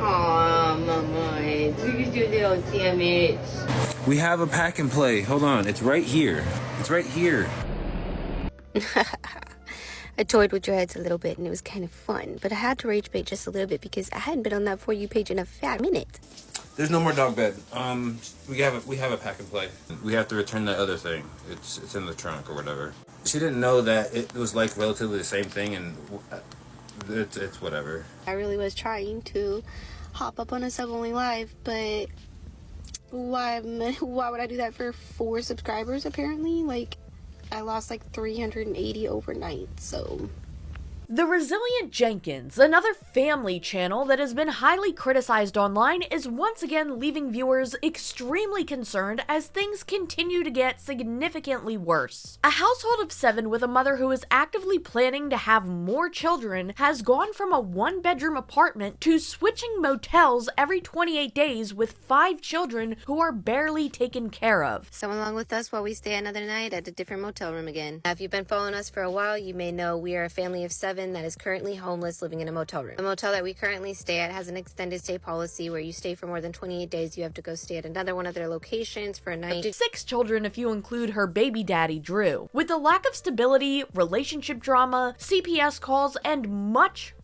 Aw, Mama, look at your little damage. We have a pack and play. Hold on, it's right here. It's right here. I toyed with your heads a little bit and it was kind of fun, but I had to rage bait just a little bit because I hadn't been on that For You page in a fat minute. There's no more dog bed. We have a pack and play. We have to return that other thing. It's in the trunk or whatever. She didn't know that it was like relatively the same thing, and it's whatever. I really was trying to hop up on a sub only live, but why would I do that for 4 subscribers apparently? Like, I lost like 380 overnight, so... The Resilient Jenkins, another family channel that has been highly criticized online, is once again leaving viewers extremely concerned as things continue to get significantly worse. A household of 7 with a mother who is actively planning to have more children has gone from a 1-bedroom apartment to switching motels every 28 days with 5 children who are barely taken care of. So along with us while we stay another night at a different motel room again. Now, if you've been following us for a while, you may know we are a family of 7 that is currently homeless living in a motel room. The motel that we currently stay at has an extended stay policy where you stay for more than 28 days. You have to go stay at another one of their locations for a night. Up to 6 children if you include her baby daddy, Drew. With the lack of stability, relationship drama, CPS calls, and much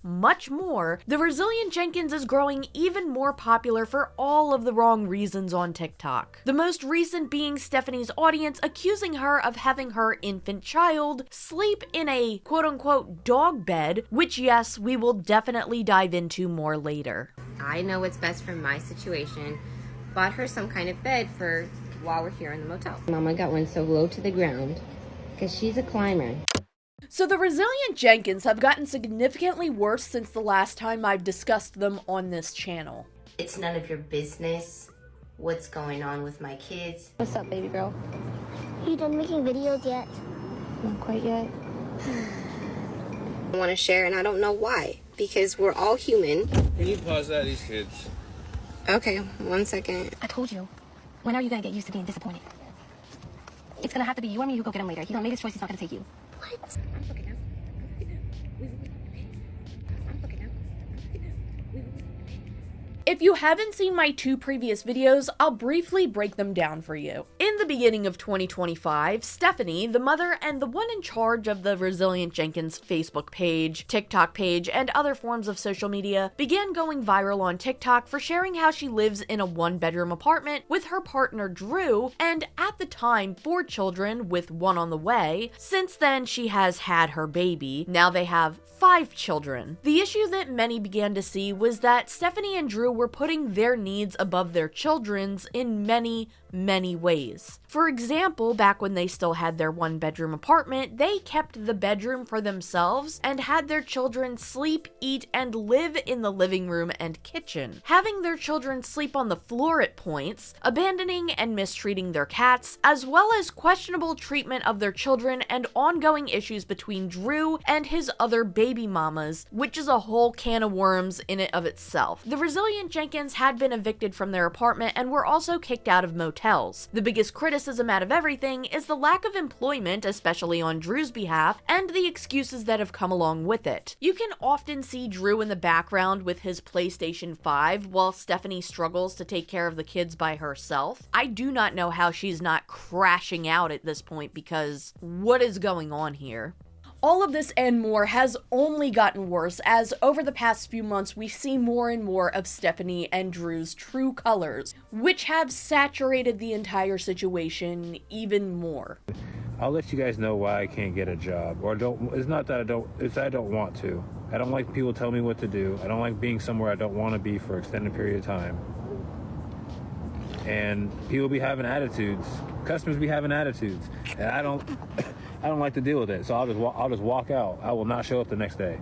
more, the Resilient Jenkins is growing even more popular for all of the wrong reasons on TikTok. The most recent being Stephanie's audience accusing her of having her infant child sleep in a quote-unquote dog bed, which yes, we will definitely dive into more later. I know what's best for my situation. Bought her some kind of bed for while we're here in the motel. Mama got one so low to the ground because she's a climber. So the Resilient Jenkins have gotten significantly worse since the last time I've discussed them on this channel. It's none of your business what's going on with my kids. What's up, baby girl? Are you done making videos yet? Not quite yet. I want to share, and I don't know why, because we're all human. Can you pause that, these kids? Okay, 1 second. I told you. When are you gonna get used to being disappointed? It's gonna have to be you or me who go get him later. He don't make his choice, he's not gonna take you. What? If you haven't seen my 2 previous videos, I'll briefly break them down for you. In the beginning of 2025, Stephanie, the mother and the one in charge of the Resilient Jenkins Facebook page, TikTok page, and other forms of social media, began going viral on TikTok for sharing how she lives in a 1-bedroom apartment with her partner Drew, and at the time 4 children with 1 on the way. Since then, she has had her baby. Now they have 5 children. The issue that many began to see was that Stephanie and Drew were putting their needs above their children's in many ways. For example, back when they still had their 1-bedroom apartment, they kept the bedroom for themselves and had their children sleep, eat, and live in the living room and kitchen. Having their children sleep on the floor at points, abandoning and mistreating their cats, as well as questionable treatment of their children and ongoing issues between Drew and his other baby mamas, which is a whole can of worms in and of itself. The Resilient Jenkins had been evicted from their apartment and were also kicked out of motels. The biggest criticism out of everything is the lack of employment, especially on Drew's behalf, and the excuses that have come along with it. You can often see Drew in the background with his PlayStation 5 while Stephanie struggles to take care of the kids by herself. I do not know how she's not crashing out at this point, because what is going on here? All of this and more has only gotten worse as over the past few months we see more and more of Stephanie and Drew's true colors, which have saturated the entire situation even more. I'll let you guys know why I can't get a job, or don't. It's not that I don't. It's that I don't want to. I don't like people telling me what to do. I don't like being somewhere I don't want to be for an extended period of time. And people be having attitudes. Customers be having attitudes, and I don't like to deal with it. So I'll just walk out. I will not show up the next day.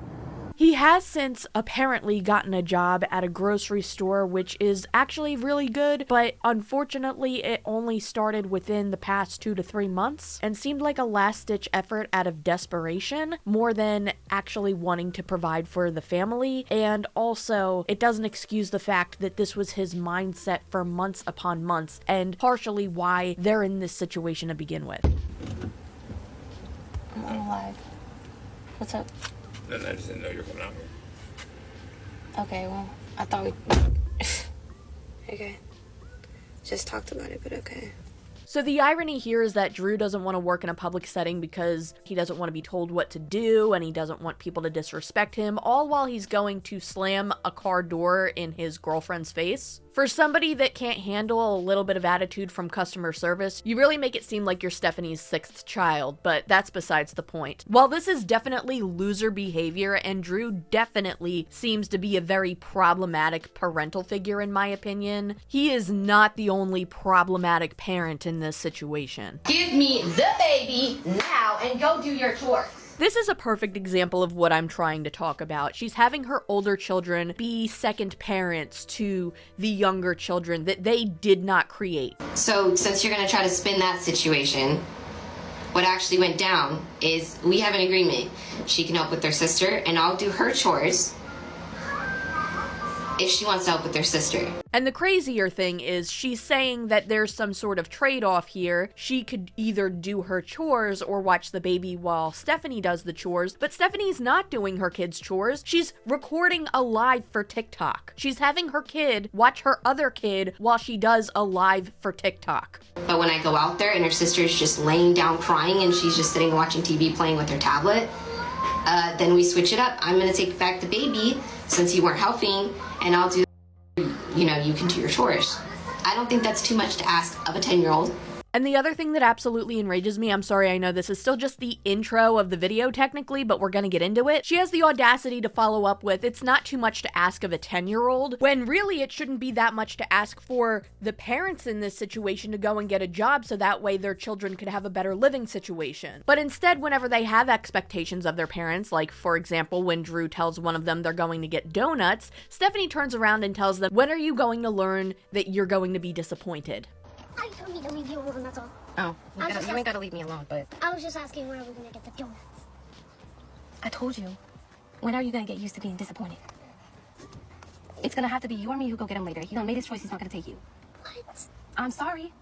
He has since apparently gotten a job at a grocery store, which is actually really good, but unfortunately it only started within the past 2 to 3 months and seemed like a last-ditch effort out of desperation more than actually wanting to provide for the family. And also, it doesn't excuse the fact that this was his mindset for months upon months and partially why they're in this situation to begin with. I'm alive. What's up? And I just didn't know you were coming out here. Okay, well, I thought we... Okay. Just talked about it, but okay. So the irony here is that Drew doesn't want to work in a public setting because he doesn't want to be told what to do and he doesn't want people to disrespect him, all while he's going to slam a car door in his girlfriend's face. For somebody that can't handle a little bit of attitude from customer service, you really make it seem like you're Stephanie's sixth child, but that's besides the point. While this is definitely loser behavior, and Drew definitely seems to be a very problematic parental figure in my opinion, he is not the only problematic parent in this situation. Give me the baby now and go do your chores. This is a perfect example of what I'm trying to talk about. She's having her older children be second parents to the younger children that they did not create. So since you're going to try to spin that situation, what actually went down is we have an agreement. She can help with her sister and I'll do her chores if she wants to help with her sister. And the crazier thing is she's saying that there's some sort of trade-off here. She could either do her chores or watch the baby while Stephanie does the chores, but Stephanie's not doing her kids' chores. She's recording a live for TikTok. She's having her kid watch her other kid while she does a live for TikTok. But when I go out there and her sister's just laying down crying and she's just sitting watching TV playing with her tablet, then we switch it up. I'm going to take back the baby since you weren't helping, and I'll do, you know, you can do your chores. I don't think that's too much to ask of a 10-year-old. And the other thing that absolutely enrages me, I'm sorry, I know this is still just the intro of the video technically, but we're gonna get into it. She has the audacity to follow up with, it's not too much to ask of a 10-year-old, when really it shouldn't be that much to ask for the parents in this situation to go and get a job so that way their children could have a better living situation. But instead, whenever they have expectations of their parents, like for example, when Drew tells one of them they're going to get donuts, Stephanie turns around and tells them, when are you going to learn that you're going to be disappointed? I told me to leave you alone, that's all. Oh, you ain't gotta leave me alone, but... I was just asking when are we gonna get the donuts? I told you. When are you gonna get used to being disappointed? It's gonna have to be you or me who go get him later. He done made his choice, he's not gonna take you. What? I'm sorry.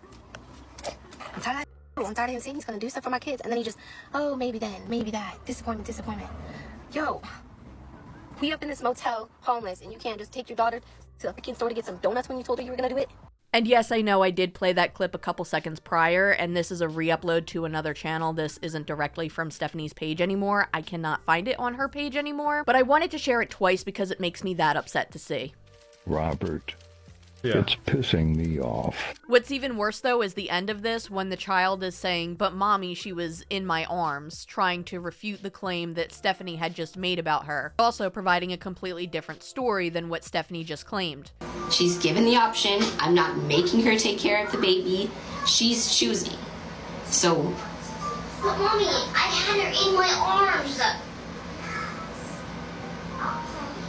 I'm tired of I'm tired of him saying he's gonna do stuff for my kids, and then he just, oh, maybe then, maybe that. Disappointment, disappointment. Yo, we up in this motel, homeless, and you can't just take your daughter to the freaking store to get some donuts when you told her you were gonna do it? And yes, I know I did play that clip a couple seconds prior, and this is a re-upload to another channel. This isn't directly from Stephanie's page anymore. I cannot find it on her page anymore, but I wanted to share it twice because it makes me that upset to see. Robert, Yeah. it's pissing me off. What's even worse, though, is the end of this when the child is saying, but mommy, she was in my arms, trying to refute the claim that Stephanie had just made about her, also providing a completely different story than what Stephanie just claimed. She's given the option. I'm not making her take care of the baby. She's choosing. So... But mommy, I had her in my arms.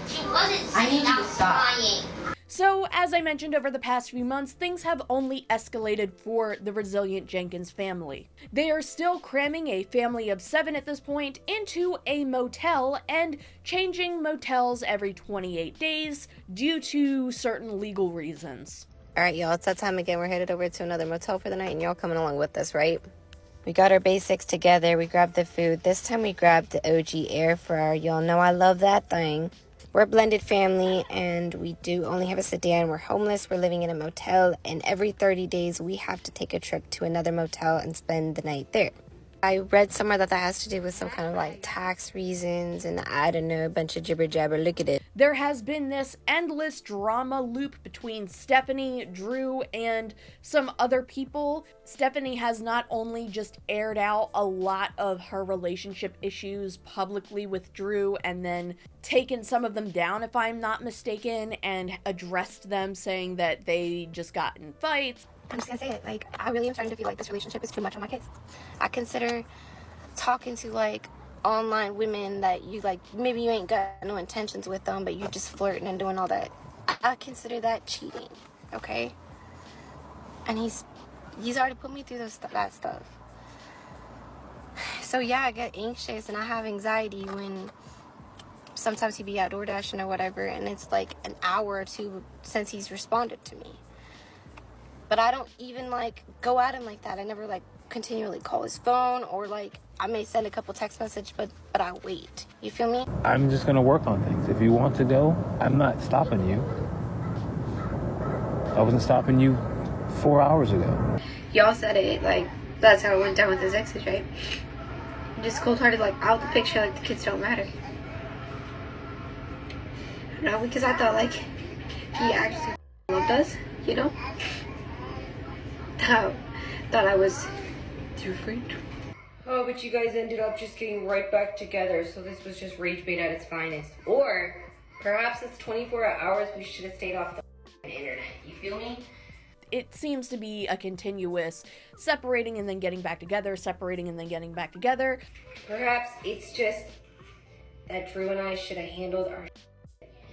She wasn't I need you to out stop. crying. So, as I mentioned over the past few months, things have only escalated for the Resilient Jenkins family. They are still cramming a family of 7 at this point into a motel and changing motels every 28 days due to certain legal reasons. Alright, y'all, it's that time again. We're headed over to another motel for the night, and y'all coming along with us, right? We got our basics together. We grabbed the food. This time we grabbed the OG air fryer. Y'all know I love that thing. We're a blended family, and we do only have a sedan. We're homeless. We're living in a motel, and every 30 days we have to take a trip to another motel and spend the night there. I read somewhere that has to do with some kind of like tax reasons, and I don't know, a bunch of jibber jabber. Look at it. There has been this endless drama loop between Stephanie, Drew, and some other people. Stephanie has not only just aired out a lot of her relationship issues publicly with Drew and then taken some of them down, if I'm not mistaken, and addressed them saying that they just got in fights. I'm just gonna say it, like, I really am starting to feel like this relationship is too much on my kids. I consider talking to, like, online women that you, like, maybe you ain't got no intentions with them, but you're just flirting and doing all that. I consider that cheating, okay? And he's already put me through that stuff. So, yeah, I get anxious and I have anxiety when sometimes he be out door dashing or whatever, and it's, like, an hour or two since he's responded to me. But I don't even, like, go at him like that. I never, like, continually call his phone, or, like, I may send a couple text messages, but I wait. You feel me? I'm just going to work on things. If you want to go, I'm not stopping you. I wasn't stopping you 4 hours ago. Y'all said it, like, that's how it went down with his exes, right? Just cold-hearted, like, out the picture, like, the kids don't matter. No, because I thought, like, he actually loved us, you know? Thought I was different. Oh, but you guys ended up just getting right back together, so this was just rage bait at its finest. Or perhaps it's 24 hours we should have stayed off the internet. You feel me? It seems to be a continuous separating and then getting back together, separating and then getting back together. Perhaps it's just that Drew and I should have handled our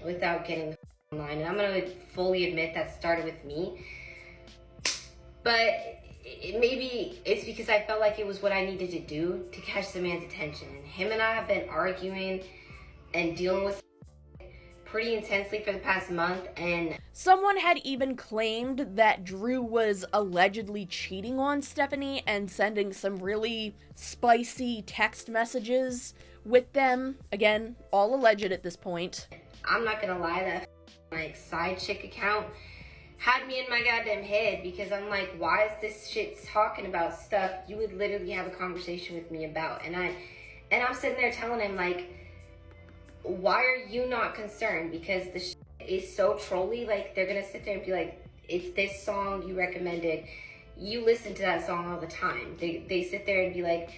without getting the online. And I'm gonna fully admit that started with me. But maybe it's because I felt like it was what I needed to do to catch the man's attention. And him and I have been arguing and dealing with pretty intensely for the past month, and someone had even claimed that Drew was allegedly cheating on Stephanie and sending some really spicy text messages with them. Again, all alleged at this point. I'm not gonna lie, that like side chick account had me in my goddamn head, because I'm like, why is this shit talking about stuff you would literally have a conversation with me about? And I'm sitting there telling him, like, why are you not concerned? Because the shit is so trolly. Like, they're gonna sit there and be like, it's this song you recommended, you listen to that song all the time. They sit there and be like,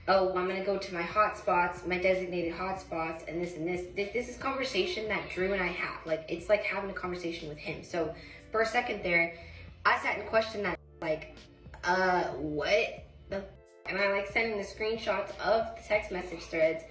oh, I'm gonna go to my hotspots, my designated hotspots, and this and this. This is conversation that Drew and I have. Like, it's like having a conversation with him. So for a second there, I sat and questioned that, like, what the f-? And I like sending the screenshots of the text message threads.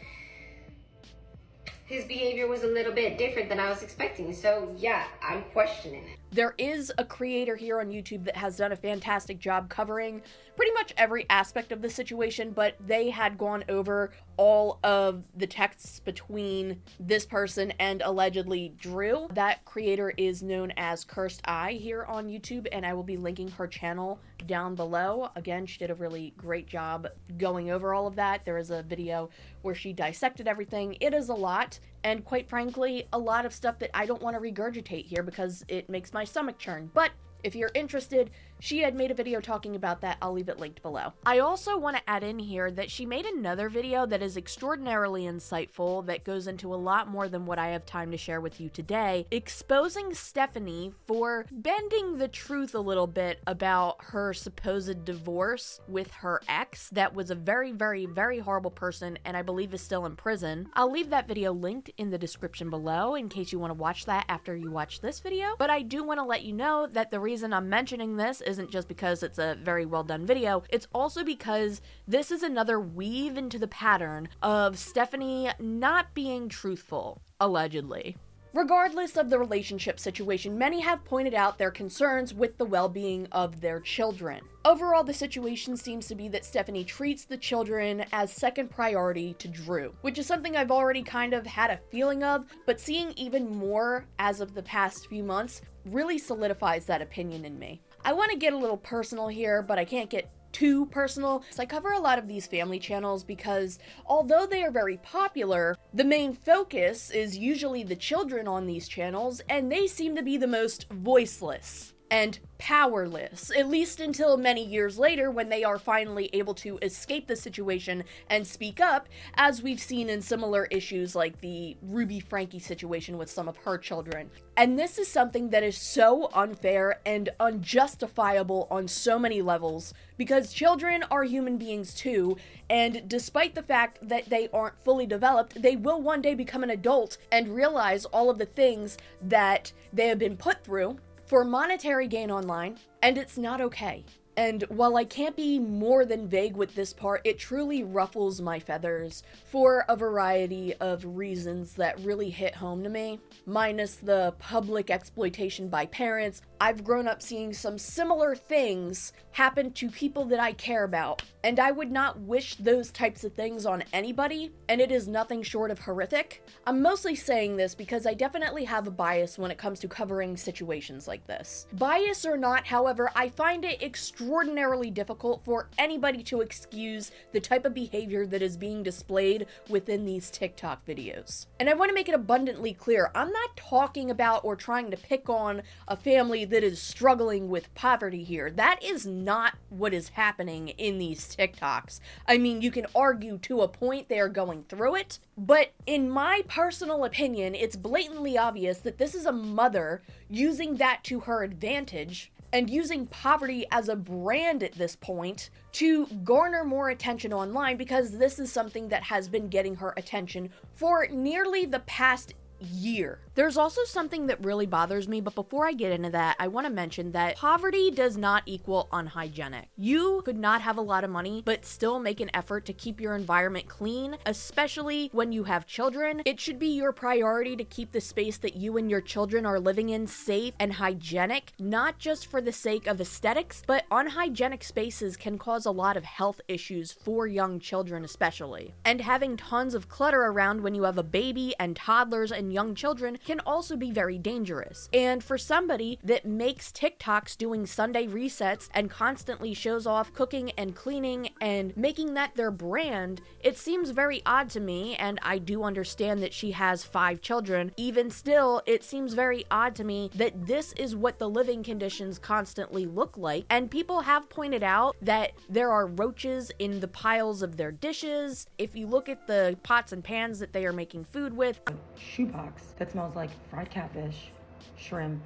His behavior was a little bit different than I was expecting. So yeah, I'm questioning it. There is a creator here on YouTube that has done a fantastic job covering pretty much every aspect of the situation, but they had gone over all of the texts between this person and allegedly Drew. That creator is known as Cursed Eye here on YouTube, and I will be linking her channel down below. Again, she did a really great job going over all of that. There is a video where she dissected everything. It is a lot, and quite frankly, a lot of stuff that I don't want to regurgitate here because it makes my stomach churn. But if you're interested, she had made a video talking about that. I'll leave it linked below. I also want to add in here that she made another video that is extraordinarily insightful that goes into a lot more than what I have time to share with you today, exposing Stephanie for bending the truth a little bit about her supposed divorce with her ex that was a very, very, very horrible person and I believe is still in prison. I'll leave that video linked in the description below in case you want to watch that after you watch this video. But I do want to let you know that the reason I'm mentioning this isn't just because it's a very well done video, it's also because this is another weave into the pattern of Stephanie not being truthful, allegedly. Regardless of the relationship situation, many have pointed out their concerns with the well-being of their children. Overall, the situation seems to be that Stephanie treats the children as second priority to Drew, which is something I've already kind of had a feeling of, but seeing even more as of the past few months really solidifies that opinion in me. I want to get a little personal here, but I can't get too personal. So I cover a lot of these family channels because although they are very popular, the main focus is usually the children on these channels, and they seem to be the most voiceless and powerless, at least until many years later when they are finally able to escape the situation and speak up, as we've seen in similar issues like the Ruby Frankie situation with some of her children. And this is something that is so unfair and unjustifiable on so many levels, because children are human beings too, and despite the fact that they aren't fully developed, they will one day become an adult and realize all of the things that they have been put through for monetary gain online, and it's not okay. And while I can't be more than vague with this part, it truly ruffles my feathers for a variety of reasons that really hit home to me. Minus the public exploitation by parents, I've grown up seeing some similar things happen to people that I care about, and I would not wish those types of things on anybody, and it is nothing short of horrific. I'm mostly saying this because I definitely have a bias when it comes to covering situations like this. Bias or not, however, I find it extremely extraordinarily difficult for anybody to excuse the type of behavior that is being displayed within these TikTok videos. And I want to make it abundantly clear, I'm not talking about or trying to pick on a family that is struggling with poverty here. That is not what is happening in these TikToks. I mean, you can argue to a point they are going through it, but in my personal opinion, it's blatantly obvious that this is a mother using that to her advantage and using poverty as a brand at this point to garner more attention online, because this is something that has been getting her attention for nearly the past year. There's also something that really bothers me, but before I get into that, I want to mention that poverty does not equal unhygienic. You could not have a lot of money, but still make an effort to keep your environment clean, especially when you have children. It should be your priority to keep the space that you and your children are living in safe and hygienic, not just for the sake of aesthetics, but unhygienic spaces can cause a lot of health issues for young children especially. And having tons of clutter around when you have a baby and toddlers and young children can also be very dangerous. And for somebody that makes TikToks doing Sunday resets and constantly shows off cooking and cleaning and making that their brand, it seems very odd to me, and I do understand that she has 5 children. Even still, it seems very odd to me that this is what the living conditions constantly look like. And people have pointed out that there are roaches in the piles of their dishes. If you look at the pots and pans that they are making food with, shoebox that smells like fried catfish, shrimp,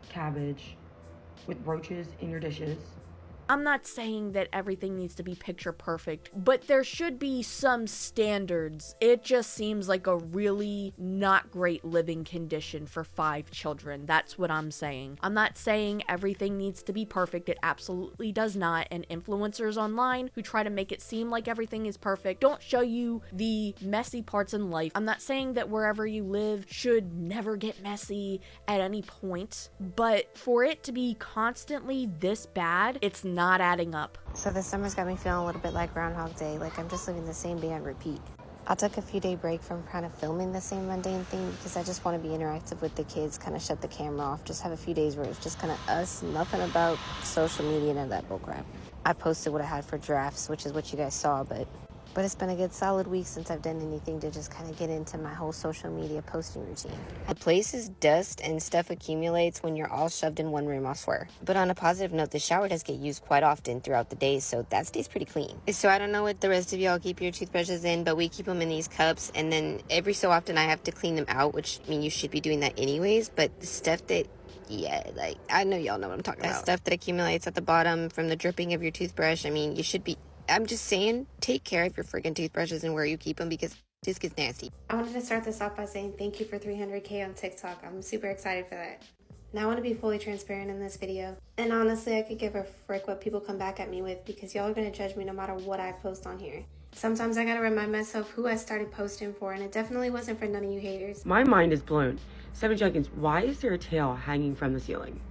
cabbage, with roaches in your dishes. I'm not saying that everything needs to be picture perfect, but there should be some standards. It just seems like a really not great living condition for 5 children. That's what I'm saying. I'm not saying everything needs to be perfect. It absolutely does not. And influencers online who try to make it seem like everything is perfect don't show you the messy parts in life. I'm not saying that wherever you live should never get messy at any point, but for it to be constantly this bad, it's not adding up. So this summer's got me feeling a little bit like Groundhog Day, like I'm just living the same day on repeat. I took a few day break from kind of filming the same mundane thing because I just want to be interactive with the kids, kind of shut the camera off, just have a few days where it's just kind of us, nothing about social media and that bullcrap. I posted what I had for drafts, which is what you guys saw, but it's been a good solid week since I've done anything to just kind of get into my whole social media posting routine. The place's dust and stuff accumulates when you're all shoved in one room, I swear. But on a positive note, the shower does get used quite often throughout the day, so that stays pretty clean. So I don't know what the rest of y'all keep your toothbrushes in, but we keep them in these cups, and then every so often I have to clean them out, which, I mean, you should be doing that anyways, but the stuff that like, I know y'all know what I'm talking about. That stuff that accumulates at the bottom from the dripping of your toothbrush, I mean, you should be... I'm just saying, take care of your freaking toothbrushes and where you keep them because this gets nasty. I wanted to start this off by saying thank you for 300K on TikTok. I'm super excited for that. Now I want to be fully transparent in this video. And honestly, I could give a frick what people come back at me with because y'all are going to judge me no matter what I post on here. Sometimes I gotta remind myself who I started posting for, and it definitely wasn't for none of you haters. My mind is blown. Resilient Jenkins, why is there a tail hanging from the ceiling?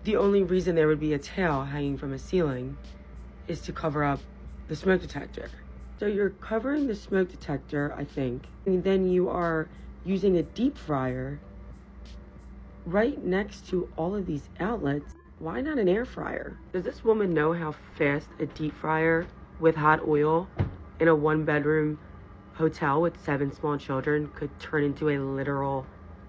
The only reason there would be a tail hanging from a ceiling is to cover up the smoke detector. So you're covering the smoke detector, I think, and then you are using a deep fryer right next to all of these outlets. Why not an air fryer? Does this woman know how fast a deep fryer with hot oil in a 1-bedroom hotel with 7 small children could turn into a literal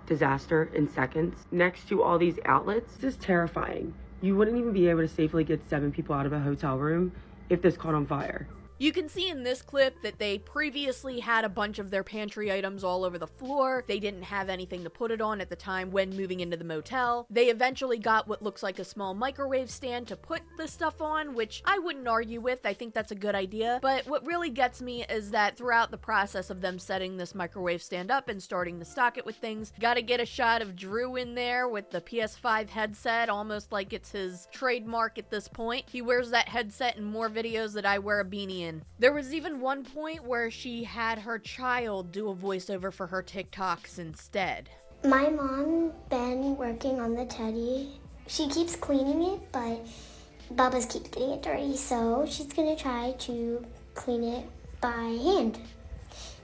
disaster in seconds? Next to all these outlets, this is terrifying. You wouldn't even be able to safely get 7 people out of a hotel room if this caught on fire. You can see in this clip that they previously had a bunch of their pantry items all over the floor. They didn't have anything to put it on at the time when moving into the motel. They eventually got what looks like a small microwave stand to put the stuff on, which I wouldn't argue with. I think that's a good idea. But what really gets me is that throughout the process of them setting this microwave stand up and starting to stock it with things, gotta get a shot of Drew in there with the PS5 headset, almost like it's his trademark at this point. He wears that headset in more videos that I wear a beanie in. There was even one point where she had her child do a voiceover for her TikToks instead. My mom been working on the teddy. She keeps cleaning it, but Bubba's keeps getting it dirty, so she's gonna try to clean it by hand.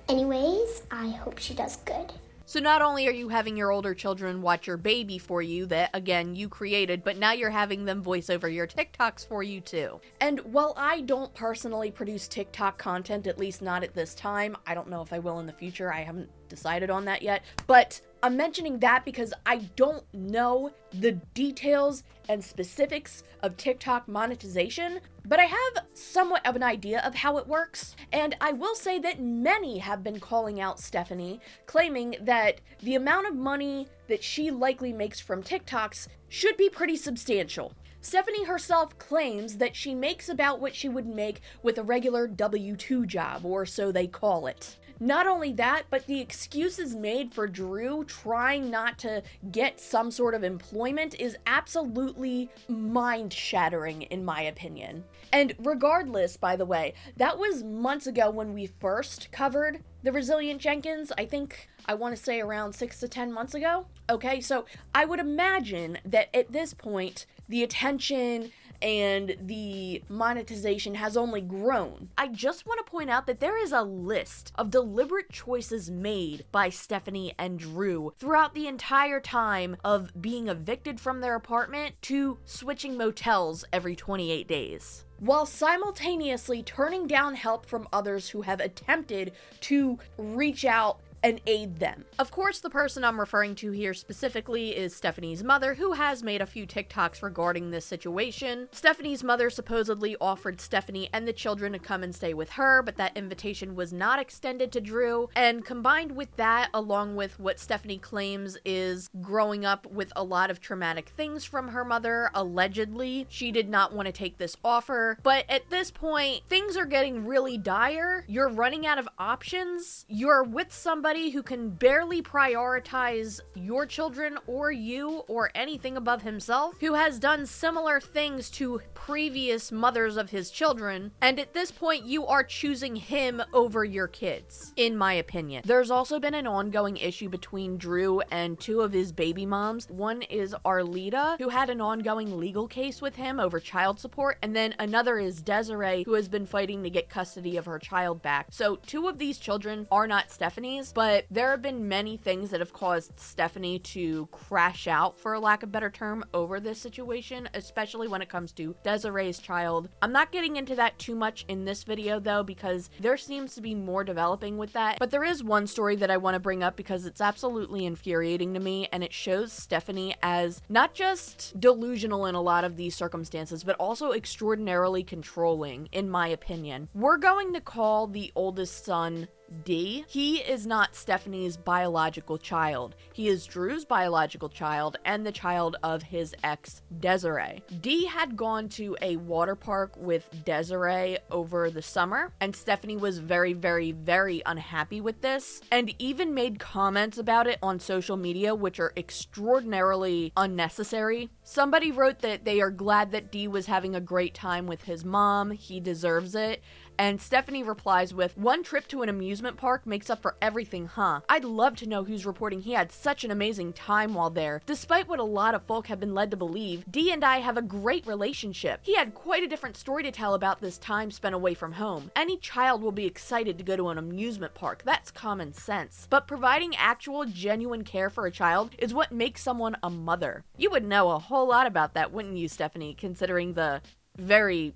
Anyways, I hope she does good. So not only are you having your older children watch your baby for you that, again, you created, but now you're having them voice over your TikToks for you too. And while I don't personally produce TikTok content, at least not at this time, I don't know if I will in the future, I haven't decided on that yet, but I'm mentioning that because I don't know the details and specifics of TikTok monetization, but I have somewhat of an idea of how it works. And I will say that many have been calling out Stephanie, claiming that the amount of money that she likely makes from TikToks should be pretty substantial. Stephanie herself claims that she makes about what she would make with a regular W-2 job, or so they call it. Not only that, but the excuses made for Drew trying not to get some sort of employment is absolutely mind-shattering, in my opinion. And regardless, by the way, that was months ago when we first covered the Resilient Jenkins. I want to say around 6 to 10 months ago. Okay, so I would imagine that at this point, the attention and the monetization has only grown. I just want to point out that there is a list of deliberate choices made by Stephanie and Drew throughout the entire time of being evicted from their apartment to switching motels every 28 days, while simultaneously turning down help from others who have attempted to reach out and aid them. Of course, the person I'm referring to here specifically is Stephanie's mother, who has made a few TikToks regarding this situation. Stephanie's mother supposedly offered Stephanie and the children to come and stay with her, but that invitation was not extended to Drew. And combined with that, along with what Stephanie claims is growing up with a lot of traumatic things from her mother, allegedly, she did not want to take this offer. But at this point, things are getting really dire. You're running out of options. You're with somebody who can barely prioritize your children or you or anything above himself, who has done similar things to previous mothers of his children, and at this point you are choosing him over your kids, in my opinion. There's also been an ongoing issue between Drew and two of his baby moms. One is Arlita, who had an ongoing legal case with him over child support, and then another is Desiree, who has been fighting to get custody of her child back. So two of these children are not Stephanie's, but there have been many things that have caused Stephanie to crash out, for lack of a better term, over this situation, especially when it comes to Desiree's child. I'm not getting into that too much in this video though, because there seems to be more developing with that. But there is one story that I want to bring up because it's absolutely infuriating to me, and it shows Stephanie as not just delusional in a lot of these circumstances, but also extraordinarily controlling, in my opinion. We're going to call the oldest son D. He is not Stephanie's biological child. He is Drew's biological child and the child of his ex, Desiree. D had gone to a water park with Desiree over the summer, and Stephanie was very, very, very unhappy with this, and even made comments about it on social media, which are extraordinarily unnecessary. Somebody wrote that they are glad that D was having a great time with his mom. He deserves it. And Stephanie replies with, "One trip to an amusement park makes up for everything, huh? I'd love to know who's reporting he had such an amazing time while there. Despite what a lot of folk have been led to believe, D and I have a great relationship. He had quite a different story to tell about this time spent away from home. Any child will be excited to go to an amusement park. That's common sense. But providing actual, genuine care for a child is what makes someone a mother." You would know a whole lot about that, wouldn't you, Stephanie, considering the very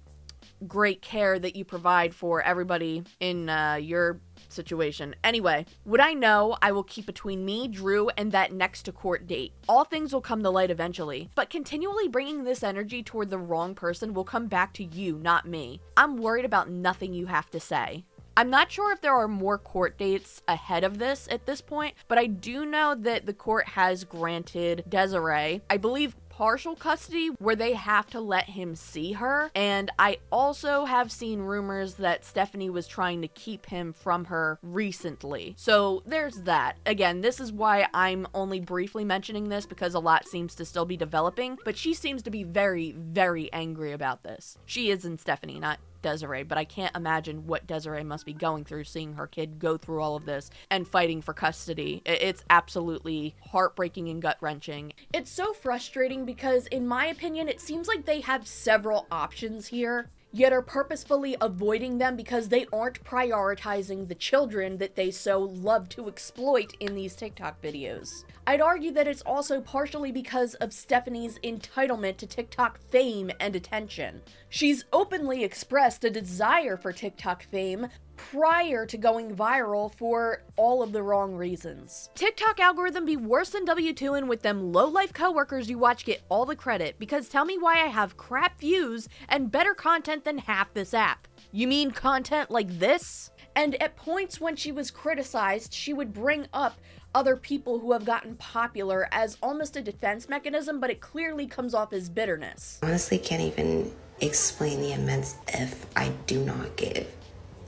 great care that you provide for everybody in your situation. Anyway, what I know, I will keep between me, Drew, and that next to court date. All things will come to light eventually, but continually bringing this energy toward the wrong person will come back to you, not me. I'm worried about nothing you have to say. I'm not sure if there are more court dates ahead of this at this point, but I do know that the court has granted Desiree, I believe, partial custody where they have to let him see her. And I also have seen rumors that Stephanie was trying to keep him from her recently. So there's that. Again, this is why I'm only briefly mentioning this, because a lot seems to still be developing, but she seems to be very, very angry about this. She is in Stephanie, not Desiree, but I can't imagine what Desiree must be going through, seeing her kid go through all of this and fighting for custody. It's absolutely heartbreaking and gut-wrenching. It's so frustrating because, in my opinion, it seems like they have several options here. yet are purposefully avoiding them because they aren't prioritizing the children that they so love to exploit in these TikTok videos. I'd argue that it's also partially because of Stephanie's entitlement to TikTok fame and attention. She's openly expressed a desire for TikTok fame prior to going viral for all of the wrong reasons. TikTok algorithm be worse than W2, with them low-life coworkers you watch get all the credit, because tell me why I have crap views and better content than half this app. You mean content like this? And at points when she was criticized, she would bring up other people who have gotten popular as almost a defense mechanism, but it clearly comes off as bitterness. Honestly, can't even explain the immense F I do not give.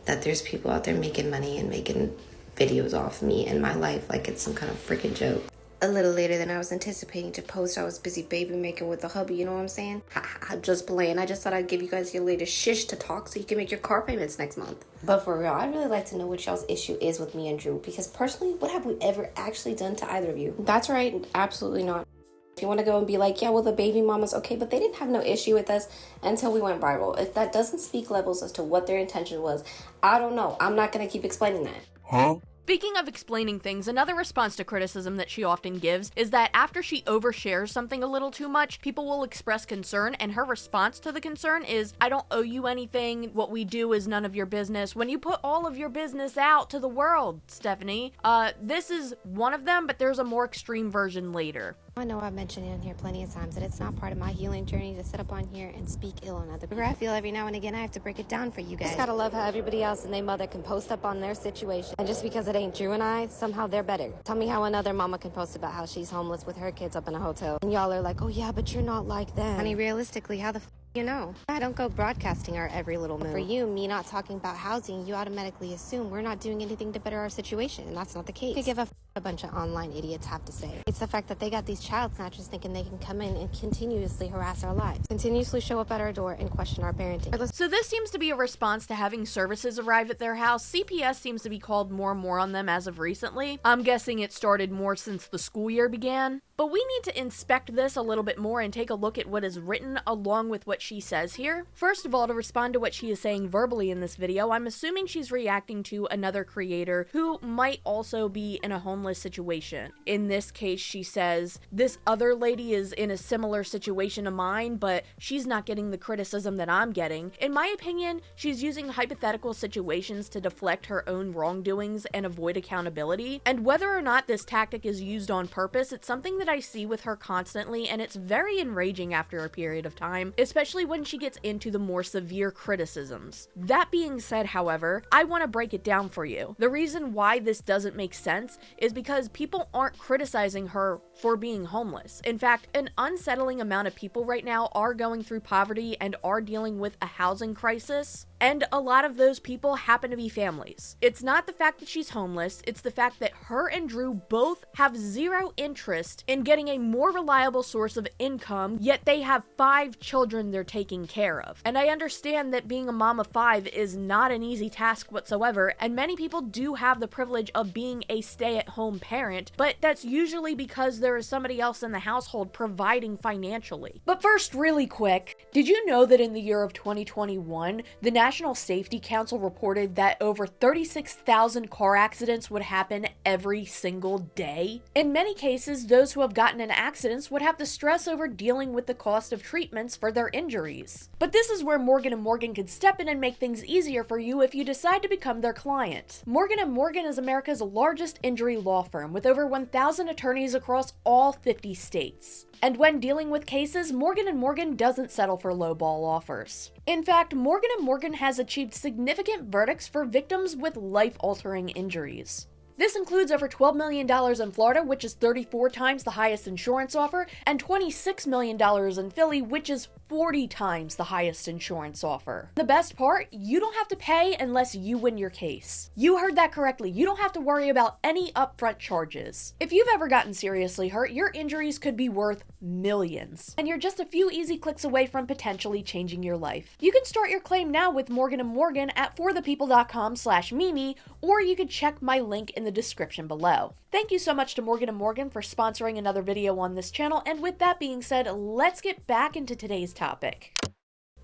That there's people out there making money and making videos off me and my life like it's some kind of freaking joke. A little later than I was anticipating to post, I was busy baby making with the hubby, you know what I'm saying? I'm just playing. I just thought I'd give you guys your latest shish to talk so you can make your car payments next month. But for real, I'd really like to know what y'all's issue is with me and Drew, because personally, what have we ever actually done to either of you? That's right, absolutely not. If you want to go and be like, yeah, well, the baby mama's okay, but they didn't have no issue with us until we went viral. If that doesn't speak levels as to what their intention was, I don't know. I'm not going to keep explaining that. Huh? Speaking of explaining things, another response to criticism that she often gives is that after she overshares something a little too much, people will express concern, and her response to the concern is, I don't owe you anything, what we do is none of your business. When you put all of your business out to the world, Stephanie, this is one of them, but there's a more extreme version later. I know I've mentioned it on here plenty of times that it's not part of my healing journey to sit up on here and speak ill on other people. I feel every now and again I have to break it down for you guys. Just gotta love how everybody else and their mother can post up on their situation. And just because it ain't Drew and I, somehow they're better. Tell me how another mama can post about how she's homeless with her kids up in a hotel. And y'all are like, oh yeah, but you're not like them. Honey, realistically, how the you know? I don't go broadcasting our every little move. For you, me not talking about housing, you automatically assume we're not doing anything to better our situation, and that's not the case. You give a bunch of online idiots have to say. It's the fact that they got these child snatchers thinking they can come in and continuously harass our lives, continuously show up at our door and question our parenting. So this seems to be a response to having services arrive at their house. CPS seems to be called more and more on them as of recently. I'm guessing it started more since the school year began. But we need to inspect this a little bit more and take a look at what is written along with what she says here. First of all, to respond to what she is saying verbally in this video, I'm assuming she's reacting to another creator who might also be in a homeless situation. In this case, she says, this other lady is in a similar situation to mine, but she's not getting the criticism that I'm getting. In my opinion, she's using hypothetical situations to deflect her own wrongdoings and avoid accountability. And whether or not this tactic is used on purpose, it's something that I see with her constantly, and it's very enraging after a period of time, especially when she gets into the more severe criticisms. That being said, however, I want to break it down for you. The reason why this doesn't make sense is because people aren't criticizing her for being homeless. In fact, an unsettling amount of people right now are going through poverty and are dealing with a housing crisis. And a lot of those people happen to be families. It's not the fact that she's homeless, it's the fact that her and Drew both have zero interest in getting a more reliable source of income, yet they have 5 children they're taking care of. And I understand that being a mom of 5 is not an easy task whatsoever, and many people do have the privilege of being a stay-at-home parent, but that's usually because there is somebody else in the household providing financially. But first, really quick, did you know that in the year of 2021, the National Safety Council reported that over 36,000 car accidents would happen every single day? In many cases, those who have gotten in accidents would have the stress over dealing with the cost of treatments for their injuries. But this is where Morgan & Morgan could step in and make things easier for you if you decide to become their client. Morgan & Morgan is America's largest injury law firm with over 1,000 attorneys across all 50 states. And when dealing with cases, Morgan & Morgan doesn't settle for lowball offers. In fact, Morgan & Morgan has achieved significant verdicts for victims with life-altering injuries. This includes over $12 million in Florida, which is 34 times the highest insurance offer, and $26 million in Philly, which is 40 times the highest insurance offer. The best part, you don't have to pay unless you win your case. You heard that correctly. You don't have to worry about any upfront charges. If you've ever gotten seriously hurt, your injuries could be worth millions, and you're just a few easy clicks away from potentially changing your life. You can start your claim now with Morgan & Morgan at forthepeople.com/Mimi, or you can check my link in the description below. Thank you so much to Morgan & Morgan for sponsoring another video on this channel, and with that being said, let's get back into today's topic.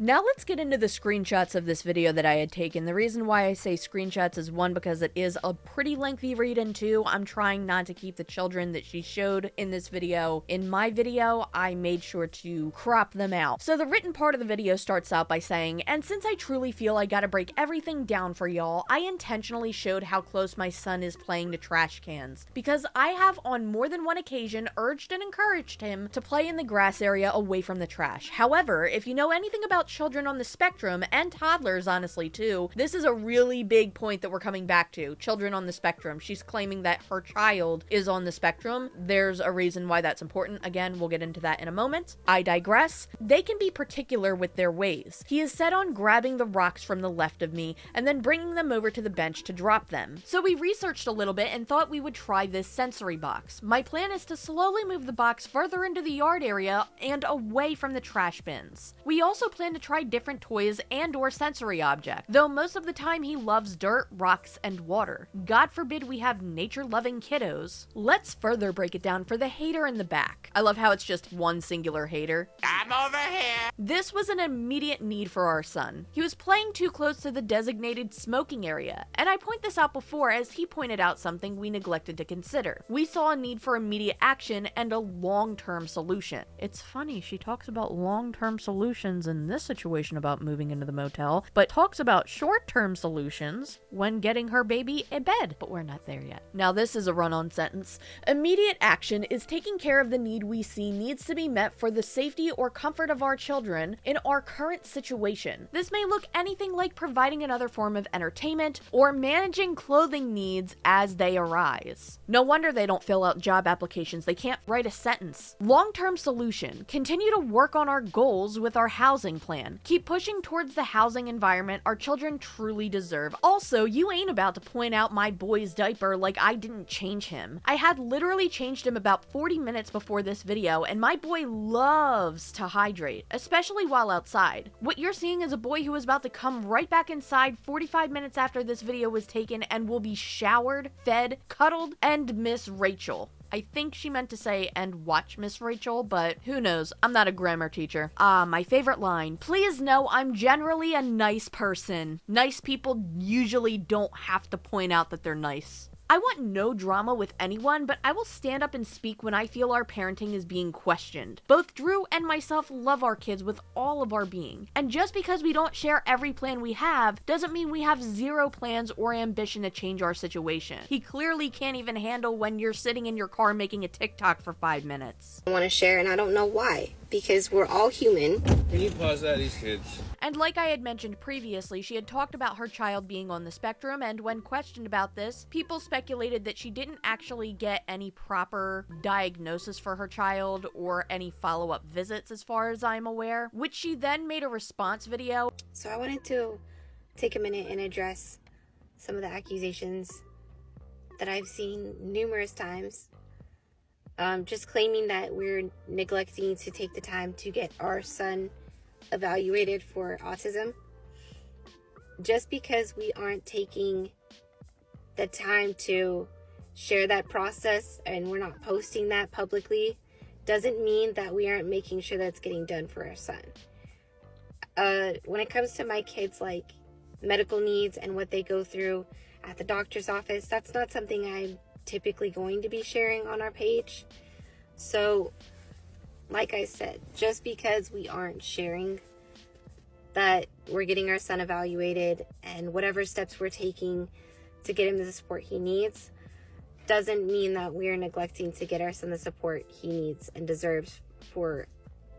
Now let's get into the screenshots of this video that I had taken. The reason why I say screenshots is one, because it is a pretty lengthy read, and two, I'm trying not to keep the children that she showed in this video in my video. I made sure to crop them out. So the written part of the video starts out by saying, and since I truly feel I gotta break everything down for y'all, I intentionally showed how close my son is playing to trash cans, because I have on more than one occasion urged and encouraged him to play in the grass area away from the trash. However, if you know anything about children on the spectrum, and toddlers honestly too, this is a really big point that we're coming back to. Children on the spectrum. She's claiming that her child is on the spectrum. There's a reason why that's important. Again, we'll get into that in a moment. I digress. They can be particular with their ways. He is set on grabbing the rocks from the left of me and then bringing them over to the bench to drop them. So we researched a little bit and thought we would try this sensory box. My plan is to slowly move the box further into the yard area and away from the trash bins. We also plan to try different toys and or sensory objects, though most of the time he loves dirt, rocks, and water. God forbid we have nature-loving kiddos. Let's further break it down for the hater in the back. I love how it's just one singular hater. I'm over here. This was an immediate need for our son. He was playing too close to the designated smoking area, and I point this out before as he pointed out something we neglected to consider. We saw a need for immediate action and a long-term solution. It's funny, she talks about long-term solutions in this situation about moving into the motel, but talks about short-term solutions when getting her baby a bed, but we're not there yet. Now this is a run-on sentence. Immediate action is taking care of the need we see needs to be met for the safety or comfort of our children in our current situation. This may look anything like providing another form of entertainment or managing clothing needs as they arise. No wonder they don't fill out job applications. They can't write a sentence. Long-term solution. Continue to work on our goals with our housing plan. Keep pushing towards the housing environment our children truly deserve. Also, you ain't about to point out my boy's diaper like I didn't change him. I had literally changed him about 40 minutes before this video, and my boy loves to hydrate, especially while outside. What you're seeing is a boy who is about to come right back inside 45 minutes after this video was taken and will be showered, fed, cuddled, and Miss Rachel. I think she meant to say, and watch Miss Rachel, but who knows? I'm not a grammar teacher. My favorite line. Please know I'm generally a nice person. Nice people usually don't have to point out that they're nice. I want no drama with anyone, but I will stand up and speak when I feel our parenting is being questioned. Both Drew and myself love our kids with all of our being. And just because we don't share every plan we have, doesn't mean we have zero plans or ambition to change our situation. He clearly can't even handle when you're sitting in your car making a TikTok for 5 minutes. I want to share, and I don't know why, because we're all human. Can you pause that, these kids? And like I had mentioned previously, she had talked about her child being on the spectrum, and when questioned about this, people speculated that she didn't actually get any proper diagnosis for her child or any follow-up visits as far as I'm aware, which she then made a response video. So I wanted to take a minute and address some of the accusations that I've seen numerous times. Just claiming that we're neglecting to take the time to get our son evaluated for autism. Just because we aren't taking the time to share that process and we're not posting that publicly doesn't mean that we aren't making sure that's getting done for our son. When it comes to my kids, like medical needs and what they go through at the doctor's office, that's not something I'm typically going to be sharing on our page. So like I said, just because we aren't sharing that we're getting our son evaluated and whatever steps we're taking to get him the support he needs doesn't mean that we're neglecting to get our son the support he needs and deserves for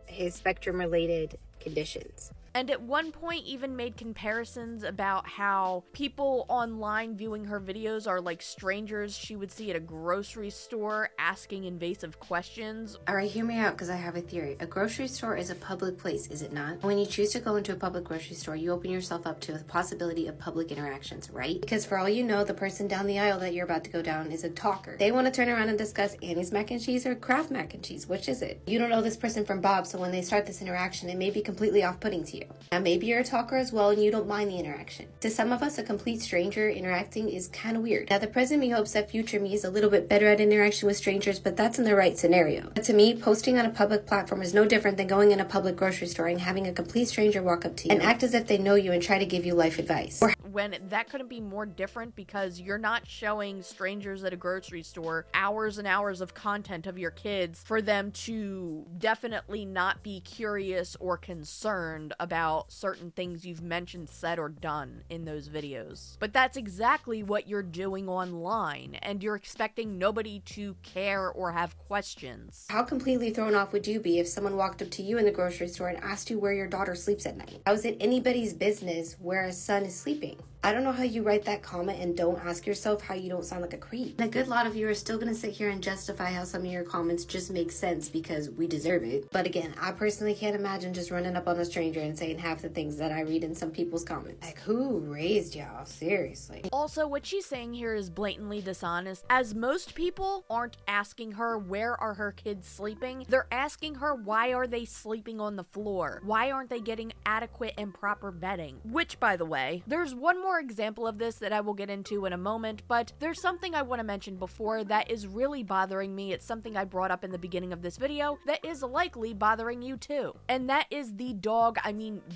his spectrum related conditions. And at one point even made comparisons about how people online viewing her videos are like strangers she would see at a grocery store asking invasive questions. All right, hear me out because I have a theory. A grocery store is a public place, is it not? When you choose to go into a public grocery store, you open yourself up to the possibility of public interactions, right? Because for all you know, the person down the aisle that you're about to go down is a talker. They want to turn around and discuss Annie's mac and cheese or Kraft mac and cheese. Which is it? You don't know this person from Bob, so when they start this interaction, it may be completely off-putting to you. you. Now maybe you're a talker as well and you don't mind the interaction. To some of us, a complete stranger interacting is kind of weird. Now the present me hopes that future me is a little bit better at interaction with strangers, but that's in the right scenario. But to me, posting on a public platform is no different than going in a public grocery store and having a complete stranger walk up to you and act as if they know you and try to give you life advice. When that couldn't be more different, because you're not showing strangers at a grocery store hours and hours of content of your kids for them to definitely not be curious or concerned about certain things you've mentioned, said, or done in those videos. But that's exactly what you're doing online, and you're expecting nobody to care or have questions. How completely thrown off would you be if someone walked up to you in the grocery store and asked you where your daughter sleeps at night? How is it anybody's business where a son is sleeping? I don't know how you write that comment and don't ask yourself how you don't sound like a creep. And a good lot of you are still gonna sit here and justify how some of your comments just make sense because we deserve it. But again, I personally can't imagine just running up on a stranger and saying half the things that I read in some people's comments. Like, who raised y'all? Seriously. Also, what she's saying here is blatantly dishonest, as most people aren't asking her where are her kids sleeping. They're asking her why are they sleeping on the floor? Why aren't they getting adequate and proper bedding? Which, by the way, there's one more example of this that I will get into in a moment, but there's something I want to mention before that is really bothering me. It's something I brought up in the beginning of this video that is likely bothering you too, and that is the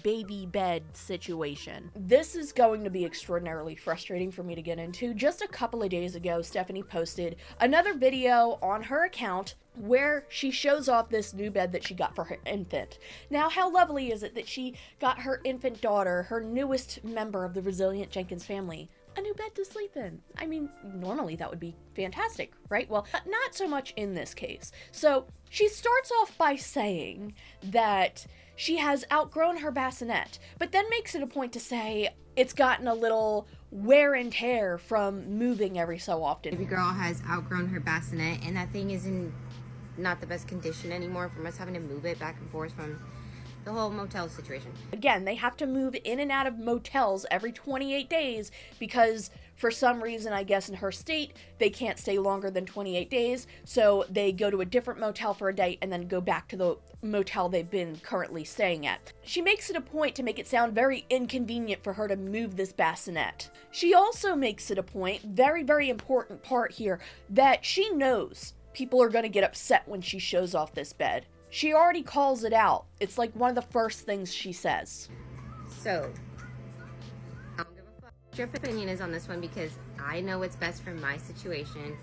baby bed situation. This is going to be extraordinarily frustrating for me to get into. Just a couple of days ago, Stephanie posted another video on her account where she shows off this new bed that she got for her infant. Now, how lovely is it that she got her infant daughter, her newest member of the Resilient Jenkins family, a new bed to sleep in? I mean, normally that would be fantastic, right? Well, not so much in this case. So she starts off by saying that she has outgrown her bassinet, but then makes it a point to say it's gotten a little wear and tear from moving every so often. Baby girl has outgrown her bassinet, and that thing is in not the best condition anymore from us having to move it back and forth from the whole motel situation. Again, they have to move in and out of motels every 28 days because for some reason, I guess in her state, they can't stay longer than 28 days, so they go to a different motel for a day and then go back to the motel they've been currently staying at. She makes it a point to make it sound very inconvenient for her to move this bassinet. She also makes it a point, very, very important part here, that she knows people are going to get upset when she shows off this bed. She already calls it out. It's like one of the first things she says. So, I don't give a fuck what your opinion is on this one because I know what's best for my situation.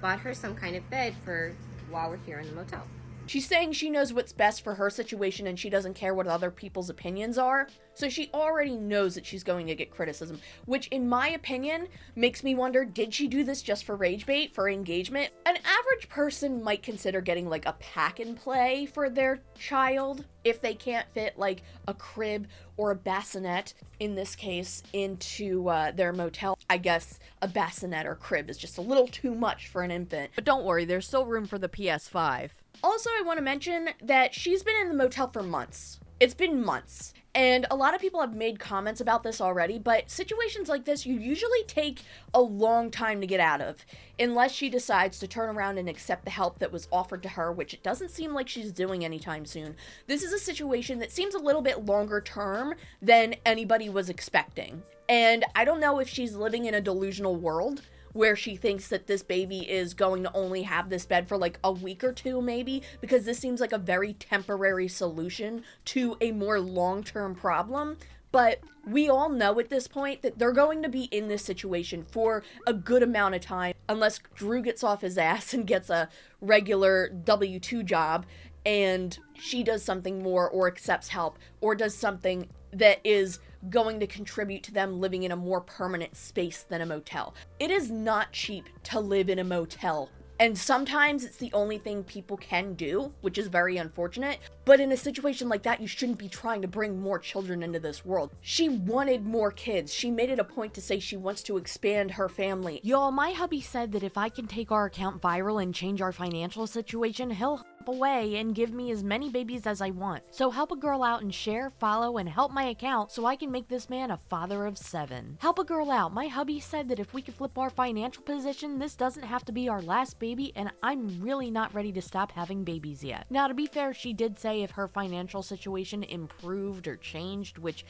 Bought her some kind of bed for while we're here in the motel. She's saying she knows what's best for her situation and she doesn't care what other people's opinions are. So she already knows that she's going to get criticism, which in my opinion makes me wonder, did she do this just for rage bait, for engagement? An average person might consider getting like a pack and play for their child if they can't fit like a crib or a bassinet, in this case, into their motel. I guess a bassinet or crib is just a little too much for an infant. But don't worry, there's still room for the PS5. Also, I want to mention that she's been in the motel for months. It's been months. And a lot of people have made comments about this already, but situations like this, you usually take a long time to get out of, unless she decides to turn around and accept the help that was offered to her, which it doesn't seem like she's doing anytime soon. This is a situation that seems a little bit longer term than anybody was expecting. And I don't know if she's living in a delusional world, where she thinks that this baby is going to only have this bed for like a week or two maybe, because this seems like a very temporary solution to a more long-term problem. But we all know at this point that they're going to be in this situation for a good amount of time, unless Drew gets off his ass and gets a regular W-2 job and she does something more or accepts help or does something that is going to contribute to them living in a more permanent space than a motel. It is not cheap to live in a motel, and sometimes it's the only thing people can do, which is very unfortunate. But in a situation like that, you shouldn't be trying to bring more children into this world. She wanted more kids. She made it a point to say she wants to expand her family. Y'all, my hubby said that if I can take our account viral and change our financial situation, he'll away and give me as many babies as I want. So help a girl out and share, follow, and help my account so I can make this man a father of 7. Help a girl out. My hubby said that if we could flip our financial position, this doesn't have to be our last baby, and I'm really not ready to stop having babies yet. Now, to be fair, she did say if her financial situation improved or changed, which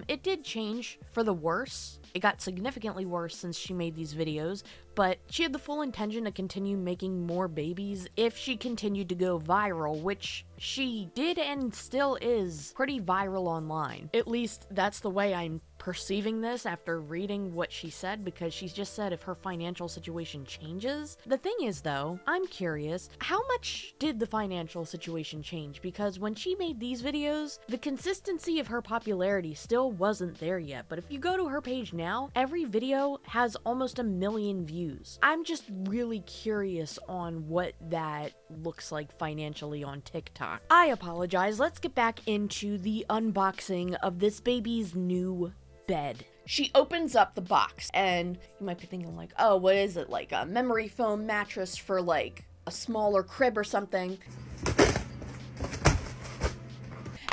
it did change for the worse. It got significantly worse since she made these videos, but she had the full intention to continue making more babies if she continued to go viral, which she did and still is pretty viral online. At least that's the way I'm perceiving this after reading what she said, because she's just said if her financial situation changes. The thing is though, I'm curious, how much did the financial situation change? Because when she made these videos, the consistency of her popularity still wasn't there yet, but if you go to her page now, every video has almost 1 million views. I'm just really curious on what that looks like financially on TikTok. I apologize, let's get back into the unboxing of this baby's new bed. She opens up the box and you might be thinking like, oh, what is it? Like a memory foam mattress for like a smaller crib or something.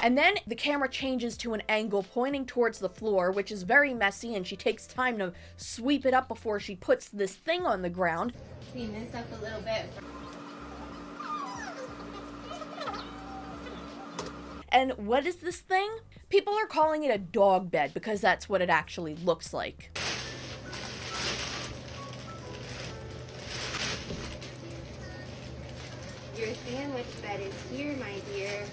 And then the camera changes to an angle pointing towards the floor, which is very messy, and she takes time to sweep it up before she puts this thing on the ground. Clean this up a little bit. And what is this thing? People are calling it a dog bed because that's what it actually looks like. Your sandwich bed is here, my dear.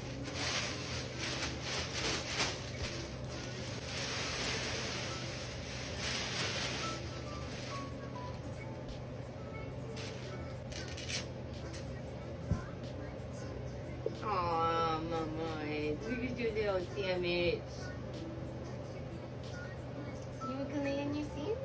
Aw, mama, look at your little sandwich. You gonna lay in your sandwich?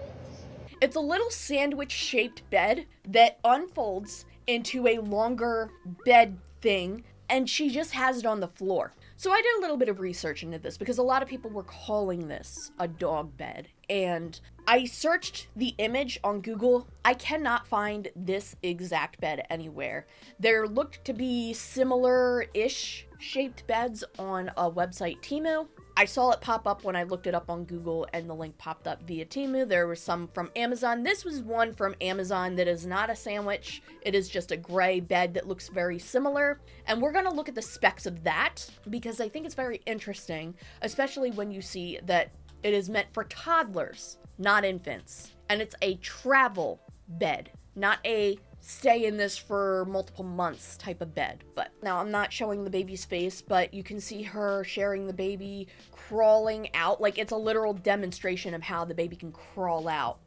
It's a little sandwich-shaped bed that unfolds into a longer bed thing, and she just has it on the floor. So I did a little bit of research into this because a lot of people were calling this a dog bed, and I searched the image on Google. I cannot find this exact bed anywhere. There looked to be similar-ish shaped beds on a website, Temu. I saw it pop up when I looked it up on Google, and the link popped up via Temu. There was some from Amazon. This was one from Amazon that is not a sandwich. It is just a gray bed that looks very similar. And we're going to look at the specs of that because I think it's very interesting, especially when you see that it is meant for toddlers, not infants. And it's a travel bed, not a stay in this for multiple months type of bed. But now I'm not showing the baby's face, but you can see her sharing the baby crawling out. Like, it's a literal demonstration of how the baby can crawl out.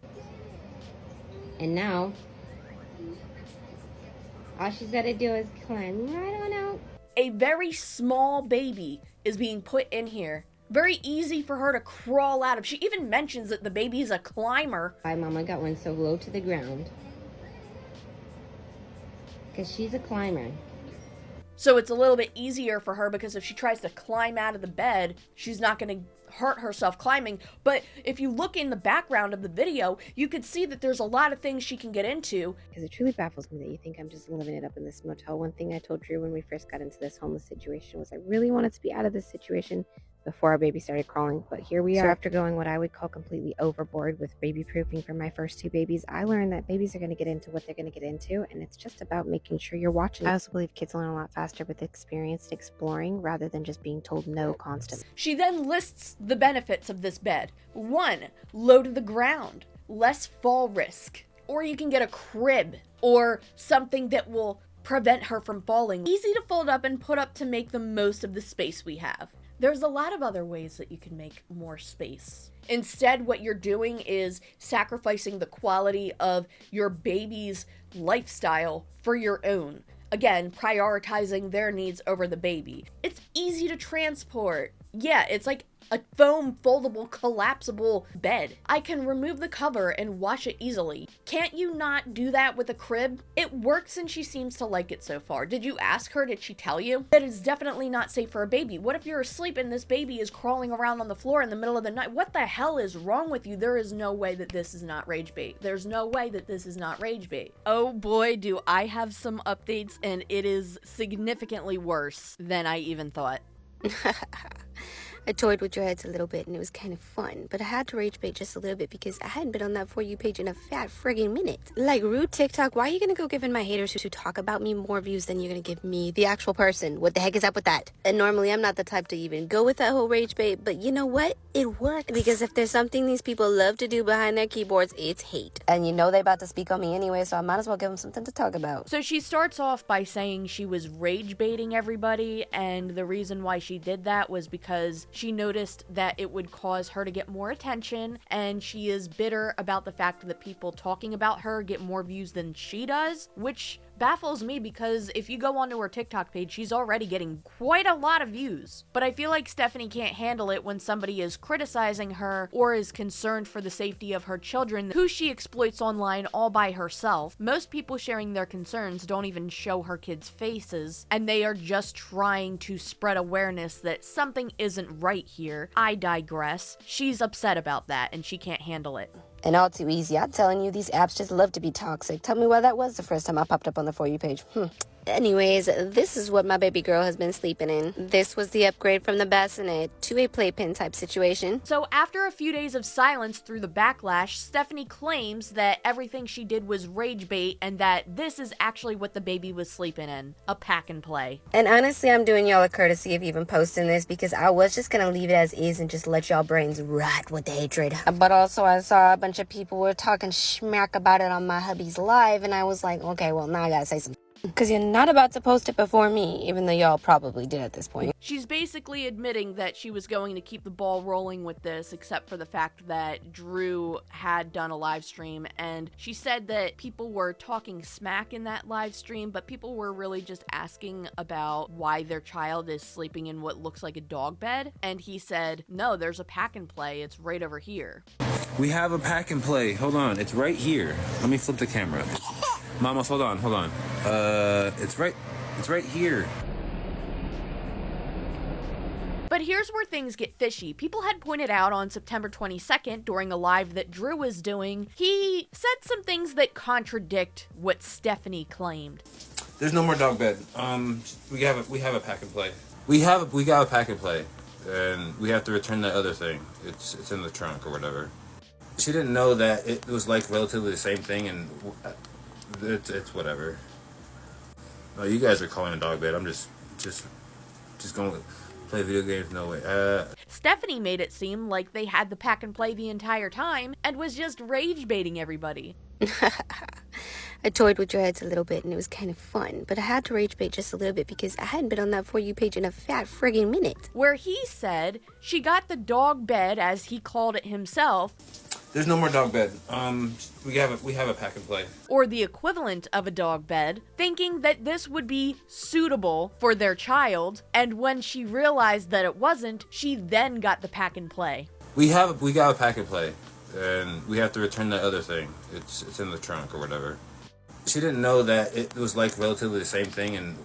And now, all she's got to do is climb right on out. A very small baby is being put in here. Very easy for her to crawl out of. She even mentions that the baby is a climber. Why Mama got one so low to the ground? Because she's a climber. So it's a little bit easier for her because if she tries to climb out of the bed, she's not going to hurt herself climbing. But if you look in the background of the video, you could see that there's a lot of things she can get into. Because it truly baffles me that you think I'm just living it up in this motel. One thing I told Drew when we first got into this homeless situation was I really wanted to be out of this situation before our baby started crawling, but here we are. After going what I would call completely overboard with baby proofing for my first 2 babies, I learned that babies are going to get into what they're going to get into, and it's just about making sure you're watching. I also believe kids learn a lot faster with experienced exploring rather than just being told no constantly. She then lists the benefits of this bed. 1, low to the ground, less fall risk, or you can get a crib or something that will prevent her from falling. Easy to fold up and put up to make the most of the space we have. There's a lot of other ways that you can make more space. Instead, what you're doing is sacrificing the quality of your baby's lifestyle for your own. Again, prioritizing their needs over the baby. It's easy to transport. Yeah, it's like a foam foldable collapsible bed. I can remove the cover and wash it easily. Can't you not do that with a crib? It works and she seems to like it so far. Did you ask her? Did she tell you? That is definitely not safe for a baby. What if you're asleep and this baby is crawling around on the floor in the middle of the night? What the hell is wrong with you? There is no way that this is not rage bait. There's no way that this is not rage bait. Oh boy, do I have some updates, and it is significantly worse than I even thought. I toyed with your heads a little bit and it was kind of fun, but I had to rage bait just a little bit because I hadn't been on that For You page in a fat friggin' minute. Like, rude TikTok, why are you gonna go giving my haters who talk about me more views than you're gonna give me, the actual person? What the heck is up with that? And normally I'm not the type to even go with that whole rage bait, but you know what? It worked, because if there's something these people love to do behind their keyboards, it's hate. And you know they about to speak on me anyway, so I might as well give them something to talk about. So she starts off by saying she was rage baiting everybody, and the reason why she did that was because she noticed that it would cause her to get more attention, and she is bitter about the fact that people talking about her get more views than she does, which baffles me because if you go onto her TikTok page, she's already getting quite a lot of views. But I feel like Stephanie can't handle it when somebody is criticizing her or is concerned for the safety of her children, who she exploits online all by herself. Most people sharing their concerns don't even show her kids' faces, and they are just trying to spread awareness that something isn't right here. I digress. She's upset about that, and she can't handle it. And all too easy. I'm telling you, these apps just love to be toxic. Tell me why that was the first time I popped up on the For You page. Anyways, this is what my baby girl has been sleeping in. This was the upgrade from the bassinet to a playpen type situation. So after a few days of silence through the backlash, Stephanie claims that everything she did was rage bait and that this is actually what the baby was sleeping in, a pack and play. And honestly, I'm doing y'all a courtesy of even posting this because I was just gonna leave it as is and just let y'all brains rot with the hatred. But also I saw a bunch of people were talking smack about it on my hubby's live, and I was like, okay, well now I gotta say something. Because you're not about to post it before me, even though y'all probably did at this point. She's basically admitting that she was going to keep the ball rolling with this, except for the fact that Drew had done a live stream, and she said that people were talking smack in that live stream, but people were really just asking about why their child is sleeping in what looks like a dog bed, and he said, no, there's a pack and play, it's right over here. We have a pack and play. Hold on, it's right here. Let me flip the camera. Mamos, hold on. It's right here. But here's where things get fishy. People had pointed out on September 22nd, during a live that Drew was doing, he said some things that contradict what Stephanie claimed. There's no more dog bed. We have a pack and play. We got a pack and play, and we have to return that other thing. It's in the trunk or whatever. She didn't know that it was like relatively the same thing, and it's whatever. No, you guys are calling a dog bed. I'm just going to play video games. No way. Stephanie made it seem like they had the pack and play the entire time and was just rage baiting everybody. I toyed with your heads a little bit and it was kind of fun, but I had to rage bait just a little bit because I hadn't been on that For You page in a fat friggin' minute. Where he said she got the dog bed, as he called it himself. There's no more dog bed. We have a pack and play. Or the equivalent of a dog bed, thinking that this would be suitable for their child, and when she realized that it wasn't, she then got the pack and play. We got a pack and play, and we have to return that other thing. It's in the trunk or whatever. She didn't know that it was like relatively the same thing, and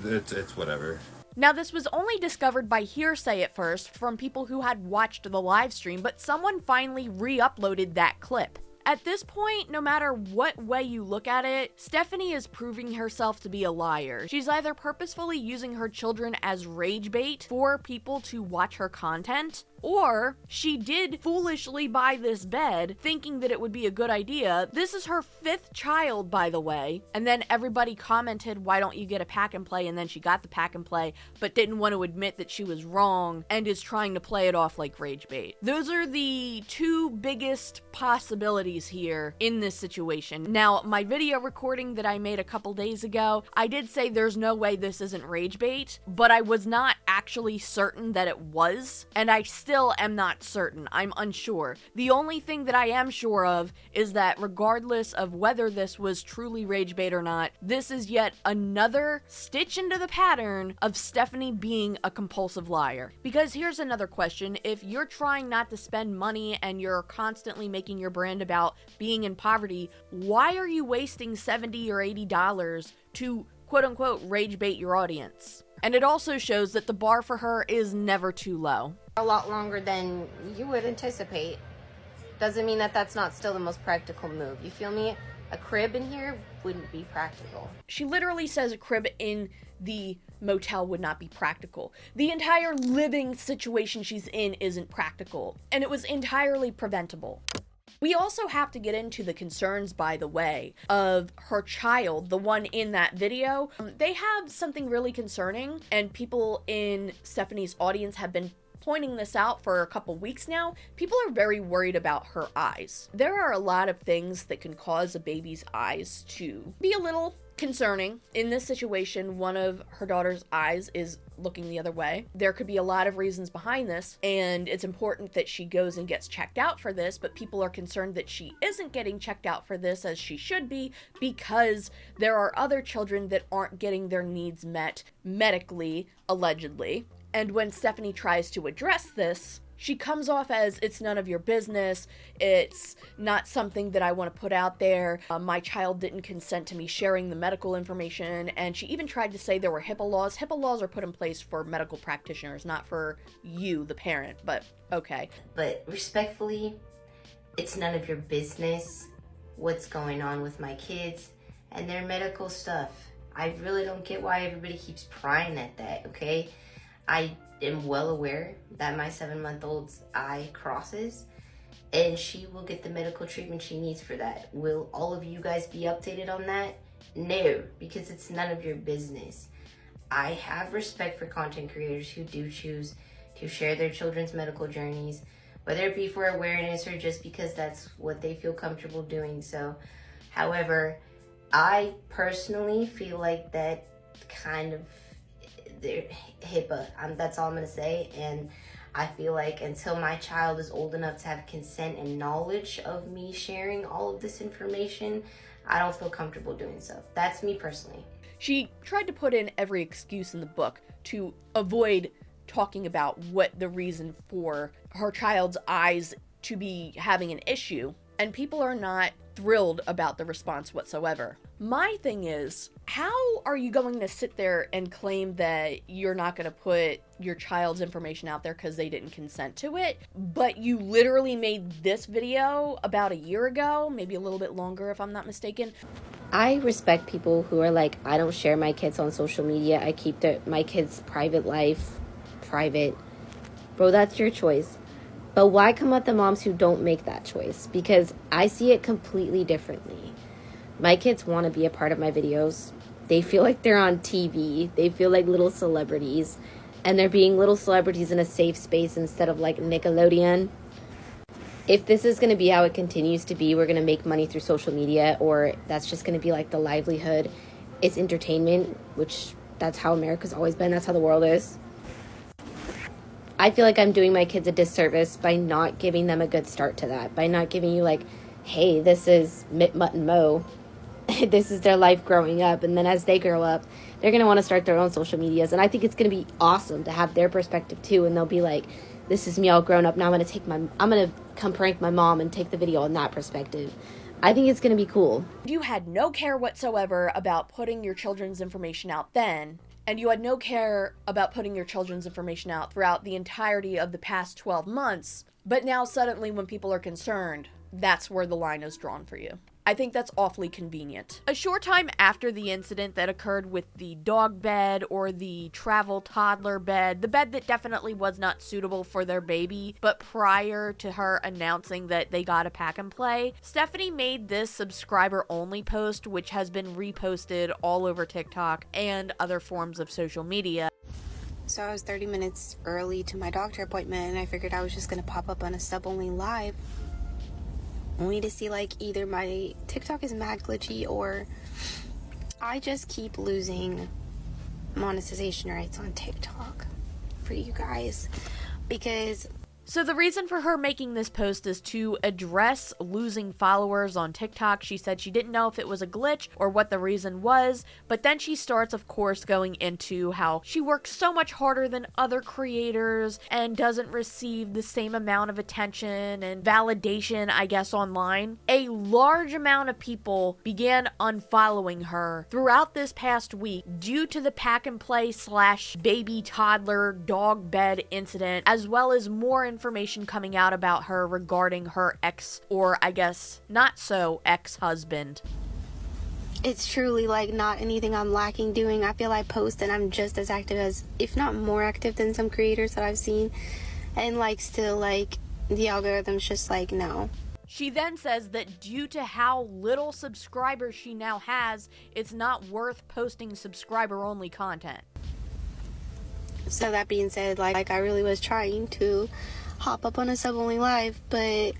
it's whatever. Now, this was only discovered by hearsay at first from people who had watched the live stream, but someone finally re-uploaded that clip. At this point, no matter what way you look at it, Stephanie is proving herself to be a liar. She's either purposefully using her children as rage bait for people to watch her content, or she did foolishly buy this bed thinking that it would be a good idea. This is her 5th child, by the way, and then everybody commented, why don't you get a pack and play? And then she got the pack and play, but didn't want to admit that she was wrong and is trying to play it off like rage bait. Those are the 2 biggest possibilities here in this situation. Now, my video recording that I made a couple days ago, I did say there's no way this isn't rage bait, but I was not actually certain that it was, and I still still am not certain. I'm unsure. The only thing that I am sure of is that regardless of whether this was truly rage bait or not, this is yet another stitch into the pattern of Stephanie being a compulsive liar. Because here's another question. If you're trying not to spend money and you're constantly making your brand about being in poverty, why are you wasting $70 or $80 to quote-unquote rage bait your audience? And it also shows that the bar for her is never too low. A lot longer than you would anticipate. Doesn't mean that that's not still the most practical move. You feel me? A crib in here wouldn't be practical. She literally says a crib in the motel would not be practical. The entire living situation she's in isn't practical, and it was entirely preventable. We also have to get into the concerns, by the way, of her child, the one in that video. They have something really concerning, and people in Stephanie's audience have been pointing this out for a couple weeks now. People are very worried about her eyes. There are a lot of things that can cause a baby's eyes to be a little concerning. In this situation, one of her daughter's eyes is looking the other way. There could be a lot of reasons behind this, and it's important that she goes and gets checked out for this, but people are concerned that she isn't getting checked out for this as she should be, because there are other children that aren't getting their needs met medically, allegedly. And when Stephanie tries to address this, she comes off as, it's none of your business, it's not something that I want to put out there, my child didn't consent to me sharing the medical information, and she even tried to say there were HIPAA laws. HIPAA laws are put in place for medical practitioners, not for you, the parent, but okay. But respectfully, it's none of your business what's going on with my kids and their medical stuff. I really don't get why everybody keeps prying at that, okay? I am well aware that my 7-month-old's eye crosses, and she will get the medical treatment she needs for that. Will all of you guys be updated on that? No, because it's none of your business. I have respect for content creators who do choose to share their children's medical journeys, whether it be for awareness or just because that's what they feel comfortable doing so. However, I personally feel like that kind of HIPAA, that's all I'm gonna say, and I feel like until my child is old enough to have consent and knowledge of me sharing all of this information, I don't feel comfortable doing so. That's me personally. She tried to put in every excuse in the book to avoid talking about what the reason for her child's eyes to be having an issue, and people are not thrilled about the response whatsoever. My thing is, how are you going to sit there and claim that you're not going to put your child's information out there because they didn't consent to it, but you literally made this video about a year ago, maybe a little bit longer if I'm not mistaken? I respect people who are like, I don't share my kids on social media. I keep my kids' private life private. Bro, that's your choice. But why come at the moms who don't make that choice? Because I see it completely differently. My kids want to be a part of my videos. They feel like they're on TV. They feel like little celebrities. And they're being little celebrities in a safe space instead of like Nickelodeon. If this is going to be how it continues to be, we're going to make money through social media, or that's just going to be like the livelihood. It's entertainment, which that's how America's always been. That's how the world is. I feel like I'm doing my kids a disservice by not giving them a good start to that. By not giving you like, hey, this is Mitt, Mutt, and Mo. This is their life growing up. And then as they grow up, they're going to want to start their own social medias. And I think it's going to be awesome to have their perspective too. And they'll be like, this is me all grown up. Now I'm going to come prank my mom and take the video on that perspective. I think it's going to be cool. You had no care whatsoever about putting your children's information out then, and you had no care about putting your children's information out throughout the entirety of the past 12 months, but now suddenly when people are concerned, that's where the line is drawn for you. I think that's awfully convenient. A short time after the incident that occurred with the dog bed or the travel toddler bed, the bed that definitely was not suitable for their baby, but prior to her announcing that they got a pack and play, Stephanie made this subscriber only post, which has been reposted all over TikTok and other forms of social media. So I was 30 minutes early to my doctor appointment, and I figured I was just gonna pop up on a sub only live, only to see like either my TikTok is mad glitchy or I just keep losing monetization rights on TikTok for you guys. Because So the reason for her making this post is to address losing followers on TikTok. She said she didn't know if it was a glitch or what the reason was, but then she starts, of course, going into how she works so much harder than other creators and doesn't receive the same amount of attention and validation, I guess, online. A large amount of people began unfollowing her throughout this past week due to the pack and play / baby toddler dog bed incident, as well as more information coming out about her regarding her ex, or I guess not so ex-husband. It's truly like not anything I'm lacking doing. I feel I post and I'm just as active as, if not more active than some creators that I've seen, and like still like the algorithm's just like no. She then says that due to how little subscribers she now has, it's not worth posting subscriber-only content. So that being said, like I really was trying to hop up on a sub-only live, but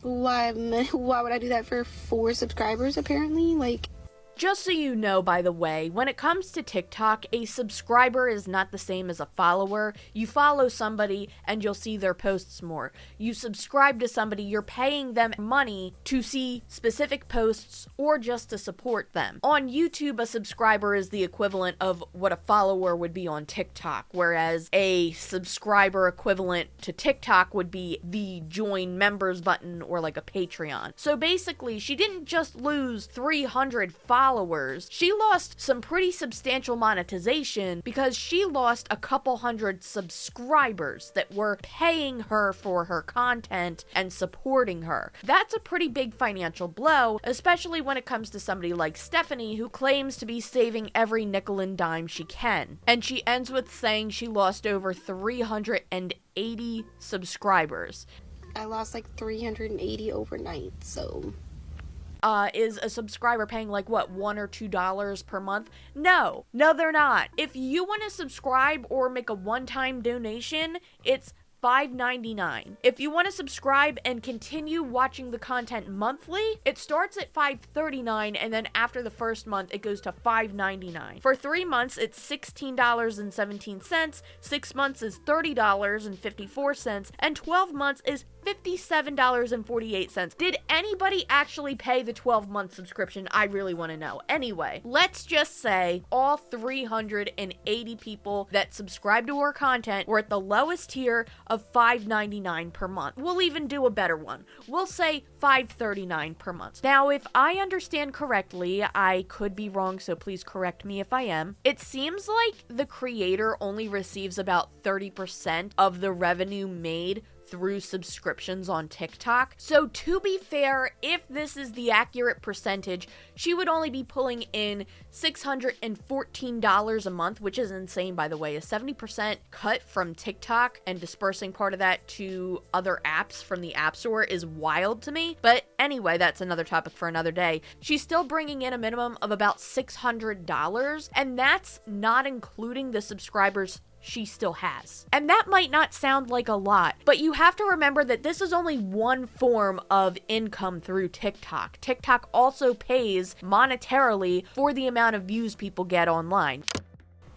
why would I do that for 4 subscribers apparently? Like, just so you know, by the way, when it comes to TikTok, a subscriber is not the same as a follower. You follow somebody and you'll see their posts more. You subscribe to somebody, you're paying them money to see specific posts or just to support them. On YouTube, a subscriber is the equivalent of what a follower would be on TikTok, whereas a subscriber equivalent to TikTok would be the join members button or like a Patreon. So basically, she didn't just lose 300 followers, she lost some pretty substantial monetization because she lost a couple hundred subscribers that were paying her for her content and supporting her. That's a pretty big financial blow, especially when it comes to somebody like Stephanie, who claims to be saving every nickel and dime she can. And she ends with saying she lost over 380 subscribers. I lost like 380 overnight, so is a subscriber paying like what, $1 or $2 per month? No, they're not. If you want to subscribe or make a one-time donation, it's $5.99. If you want to subscribe and continue watching the content monthly, it starts at $5.39, and then after the first month, it goes to $5.99. For 3 months, it's $16.17, 6 months is $30.54, and 12 months is $57.48. Did anybody actually pay the 12-month subscription? I really want to know. Anyway, let's just say all 380 people that subscribe to her content were at the lowest tier of $5.99 per month. We'll even do a better one. We'll say $5.39 per month. Now, if I understand correctly, I could be wrong, so please correct me if I am. It seems like the creator only receives about 30% of the revenue made through subscriptions on TikTok. So to be fair, if this is the accurate percentage, she would only be pulling in $614 a month, which is insane, by the way. A 70% cut from TikTok and dispersing part of that to other apps from the App Store is wild to me. But anyway, that's another topic for another day. She's still bringing in a minimum of about $600, and that's not including the subscribers she still has. And that might not sound like a lot, but you have to remember that this is only one form of income through TikTok. TikTok also pays monetarily for the amount of views people get online.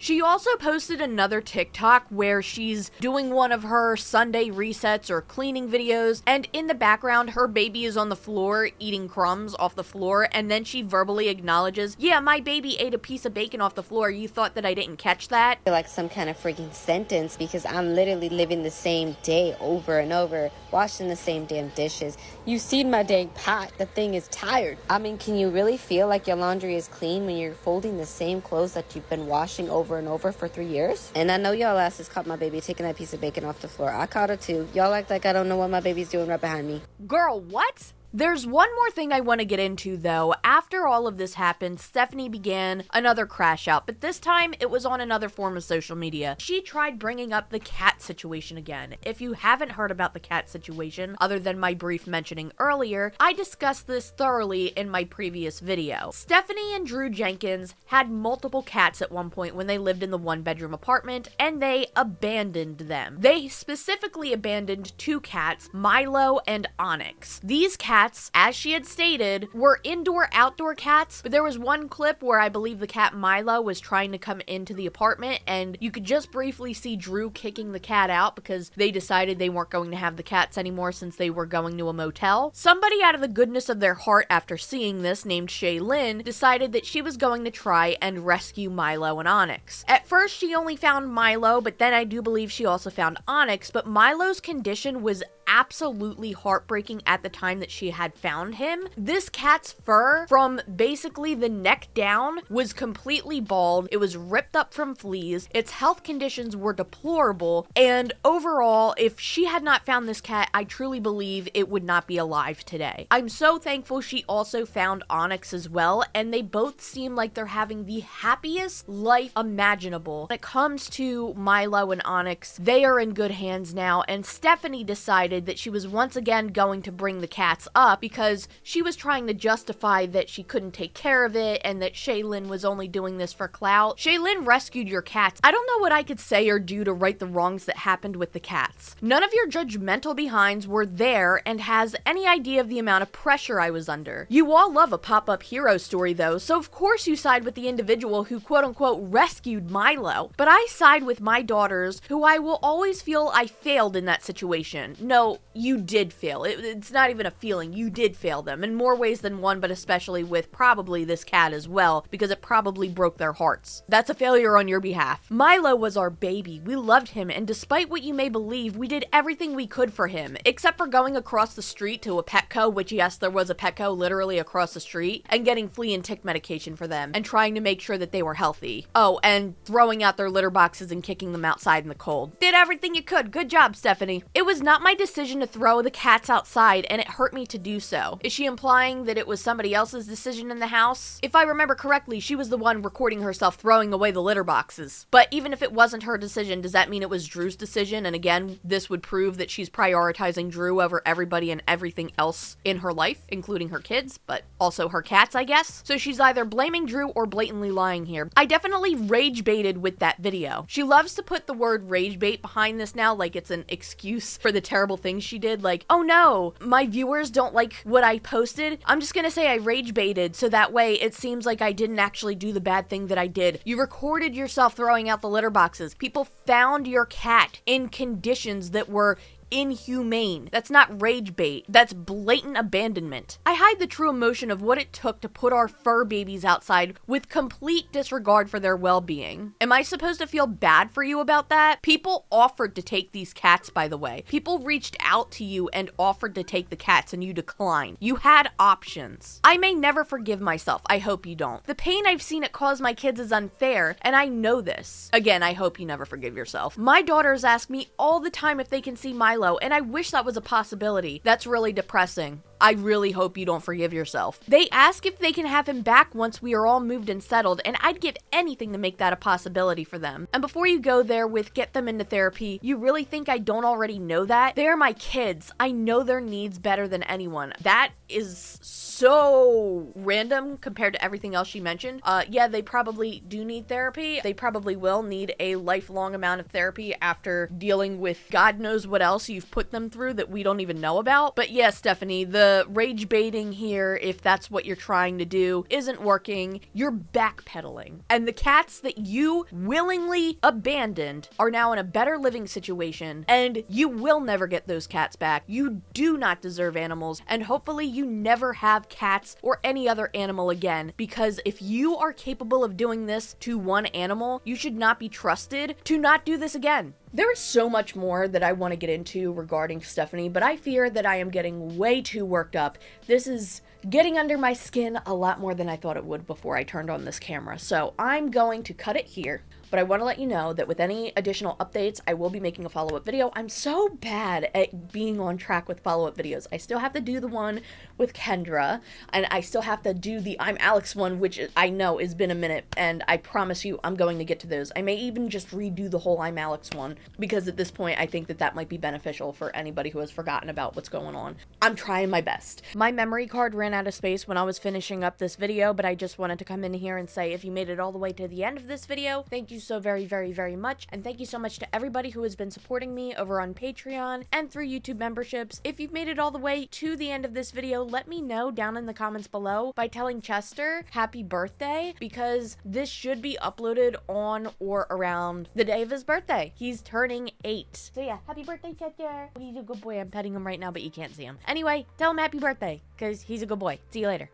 She also posted another TikTok where she's doing one of her Sunday resets or cleaning videos, and in the background, her baby is on the floor eating crumbs off the floor, and then she verbally acknowledges, yeah, my baby ate a piece of bacon off the floor. You thought that I didn't catch that? Like some kind of freaking sentence, because I'm literally living the same day over and over, washing the same damn dishes. You've seen my dang pot. The thing is tired. I mean, can you really feel like your laundry is clean when you're folding the same clothes that you've been washing over and over for 3 years? And I know y'all asses caught my baby taking that piece of bacon off the floor. I caught her too. Y'all act like I don't know what my baby's doing right behind me. Girl, what? There's one more thing I want to get into, though. After all of this happened, Stephanie began another crash out, but this time it was on another form of social media. She tried bringing up the cat situation again. If you haven't heard about the cat situation, other than my brief mentioning earlier, I discussed this thoroughly in my previous video. Stephanie and Drew Jenkins had multiple cats at one point when they lived in the one-bedroom apartment, and they abandoned them. They specifically abandoned 2 cats, Milo and Onyx. These cats cats, as she had stated, were indoor-outdoor cats, but there was one clip where I believe the cat Milo was trying to come into the apartment, and you could just briefly see Drew kicking the cat out because they decided they weren't going to have the cats anymore since they were going to a motel. Somebody out of the goodness of their heart after seeing this, named Shaylin, decided that she was going to try and rescue Milo and Onyx. At first, she only found Milo, but then I do believe she also found Onyx, but Milo's condition was absolutely heartbreaking at the time that she had found him. This cat's fur, from basically the neck down, was completely bald. It was ripped up from fleas. Its health conditions were deplorable, and overall, if she had not found this cat, I truly believe it would not be alive today. I'm so thankful she also found Onyx as well, and they both seem like they're having the happiest life imaginable. When it comes to Milo and Onyx, they are in good hands now, and Stephanie decided that she was once again going to bring the cats up because she was trying to justify that she couldn't take care of it and that Shaylin was only doing this for clout. Shaylin rescued your cats. I don't know what I could say or do to right the wrongs that happened with the cats. None of your judgmental behinds were there and has any idea of the amount of pressure I was under. You all love a pop-up hero story though, so of course you side with the individual who quote-unquote rescued Milo. But I side with my daughters, who I will always feel I failed in that situation. No, you did fail. It's not even a feeling. You did fail them in more ways than one, but especially with probably this cat as well, because it probably broke their hearts. That's a failure on your behalf. Milo was our baby. We loved him, and despite what you may believe, we did everything we could for him, except for going across the street to a Petco, which yes, there was a Petco literally across the street, and getting flea and tick medication for them, and trying to make sure that they were healthy. Oh, and throwing out their litter boxes and kicking them outside in the cold. Did everything you could. Good job, Stephanie. It was not my decision to throw the cats outside, and it hurt me to do so. Is she implying that it was somebody else's decision in the house? If I remember correctly, she was the one recording herself throwing away the litter boxes. But even if it wasn't her decision, does that mean it was Drew's decision? And again, this would prove that she's prioritizing Drew over everybody and everything else in her life, including her kids, but also her cats, I guess. So she's either blaming Drew or blatantly lying here. I definitely rage baited with that video. She loves to put the word rage bait behind this now, like it's an excuse for the terrible things she did. Like, oh no, my viewers don't like what I posted. I'm just gonna say I rage baited so that way it seems like I didn't actually do the bad thing that I did. You recorded yourself throwing out the litter boxes. People found your cat in conditions that were inhumane. That's not rage bait. That's blatant abandonment. I hide the true emotion of what it took to put our fur babies outside with complete disregard for their well-being. Am I supposed to feel bad for you about that? People offered to take these cats, by the way. People reached out to you and offered to take the cats and you declined. You had options. I may never forgive myself. I hope you don't. The pain I've seen it cause my kids is unfair, and I know this. Again, I hope you never forgive yourself. My daughters ask me all the time if they can see Milo, and I wish that was a possibility. That's really depressing. I really hope you don't forgive yourself. They ask if they can have him back once we are all moved and settled, and I'd give anything to make that a possibility for them. And before you go there with get them into therapy, you really think I don't already know that? They're my kids. I know their needs better than anyone. That is so random compared to everything else she mentioned. Yeah, they probably do need therapy. They probably will need a lifelong amount of therapy after dealing with God knows what else you've put them through that we don't even know about. But yeah, Stephanie, the rage baiting here, if that's what you're trying to do, isn't working. You're backpedaling. And the cats that you willingly abandoned are now in a better living situation, and you will never get those cats back. You do not deserve animals, and hopefully you never have cats or any other animal again, because if you are capable of doing this to one animal, you should not be trusted to not do this again. There is so much more that I want to get into regarding Stephanie, but I fear that I am getting way too worked up. This is getting under my skin a lot more than I thought it would before I turned on this camera. So I'm going to cut it here. But I want to let you know that with any additional updates, I will be making a follow-up video. I'm so bad at being on track with follow-up videos. I still have to do the one with Kendra, and I still have to do the I'm Alex one, which I know has been a minute, and I promise you I'm going to get to those. I may even just redo the whole I'm Alex one, because at this point I think that that might be beneficial for anybody who has forgotten about what's going on. I'm trying my best. My memory card ran out of space when I was finishing up this video, but I just wanted to come in here and say if you made it all the way to the end of this video, thank you you so very, very, very much. And thank you so much to everybody who has been supporting me over on Patreon and through YouTube memberships. If you've made it all the way to the end of this video, let me know down in the comments below by telling Chester happy birthday, because this should be uploaded on or around the day of his birthday. He's turning 8. So yeah, happy birthday, Chester. He's a good boy. I'm petting him right now, but you can't see him. Anyway, tell him happy birthday, because he's a good boy. See you later.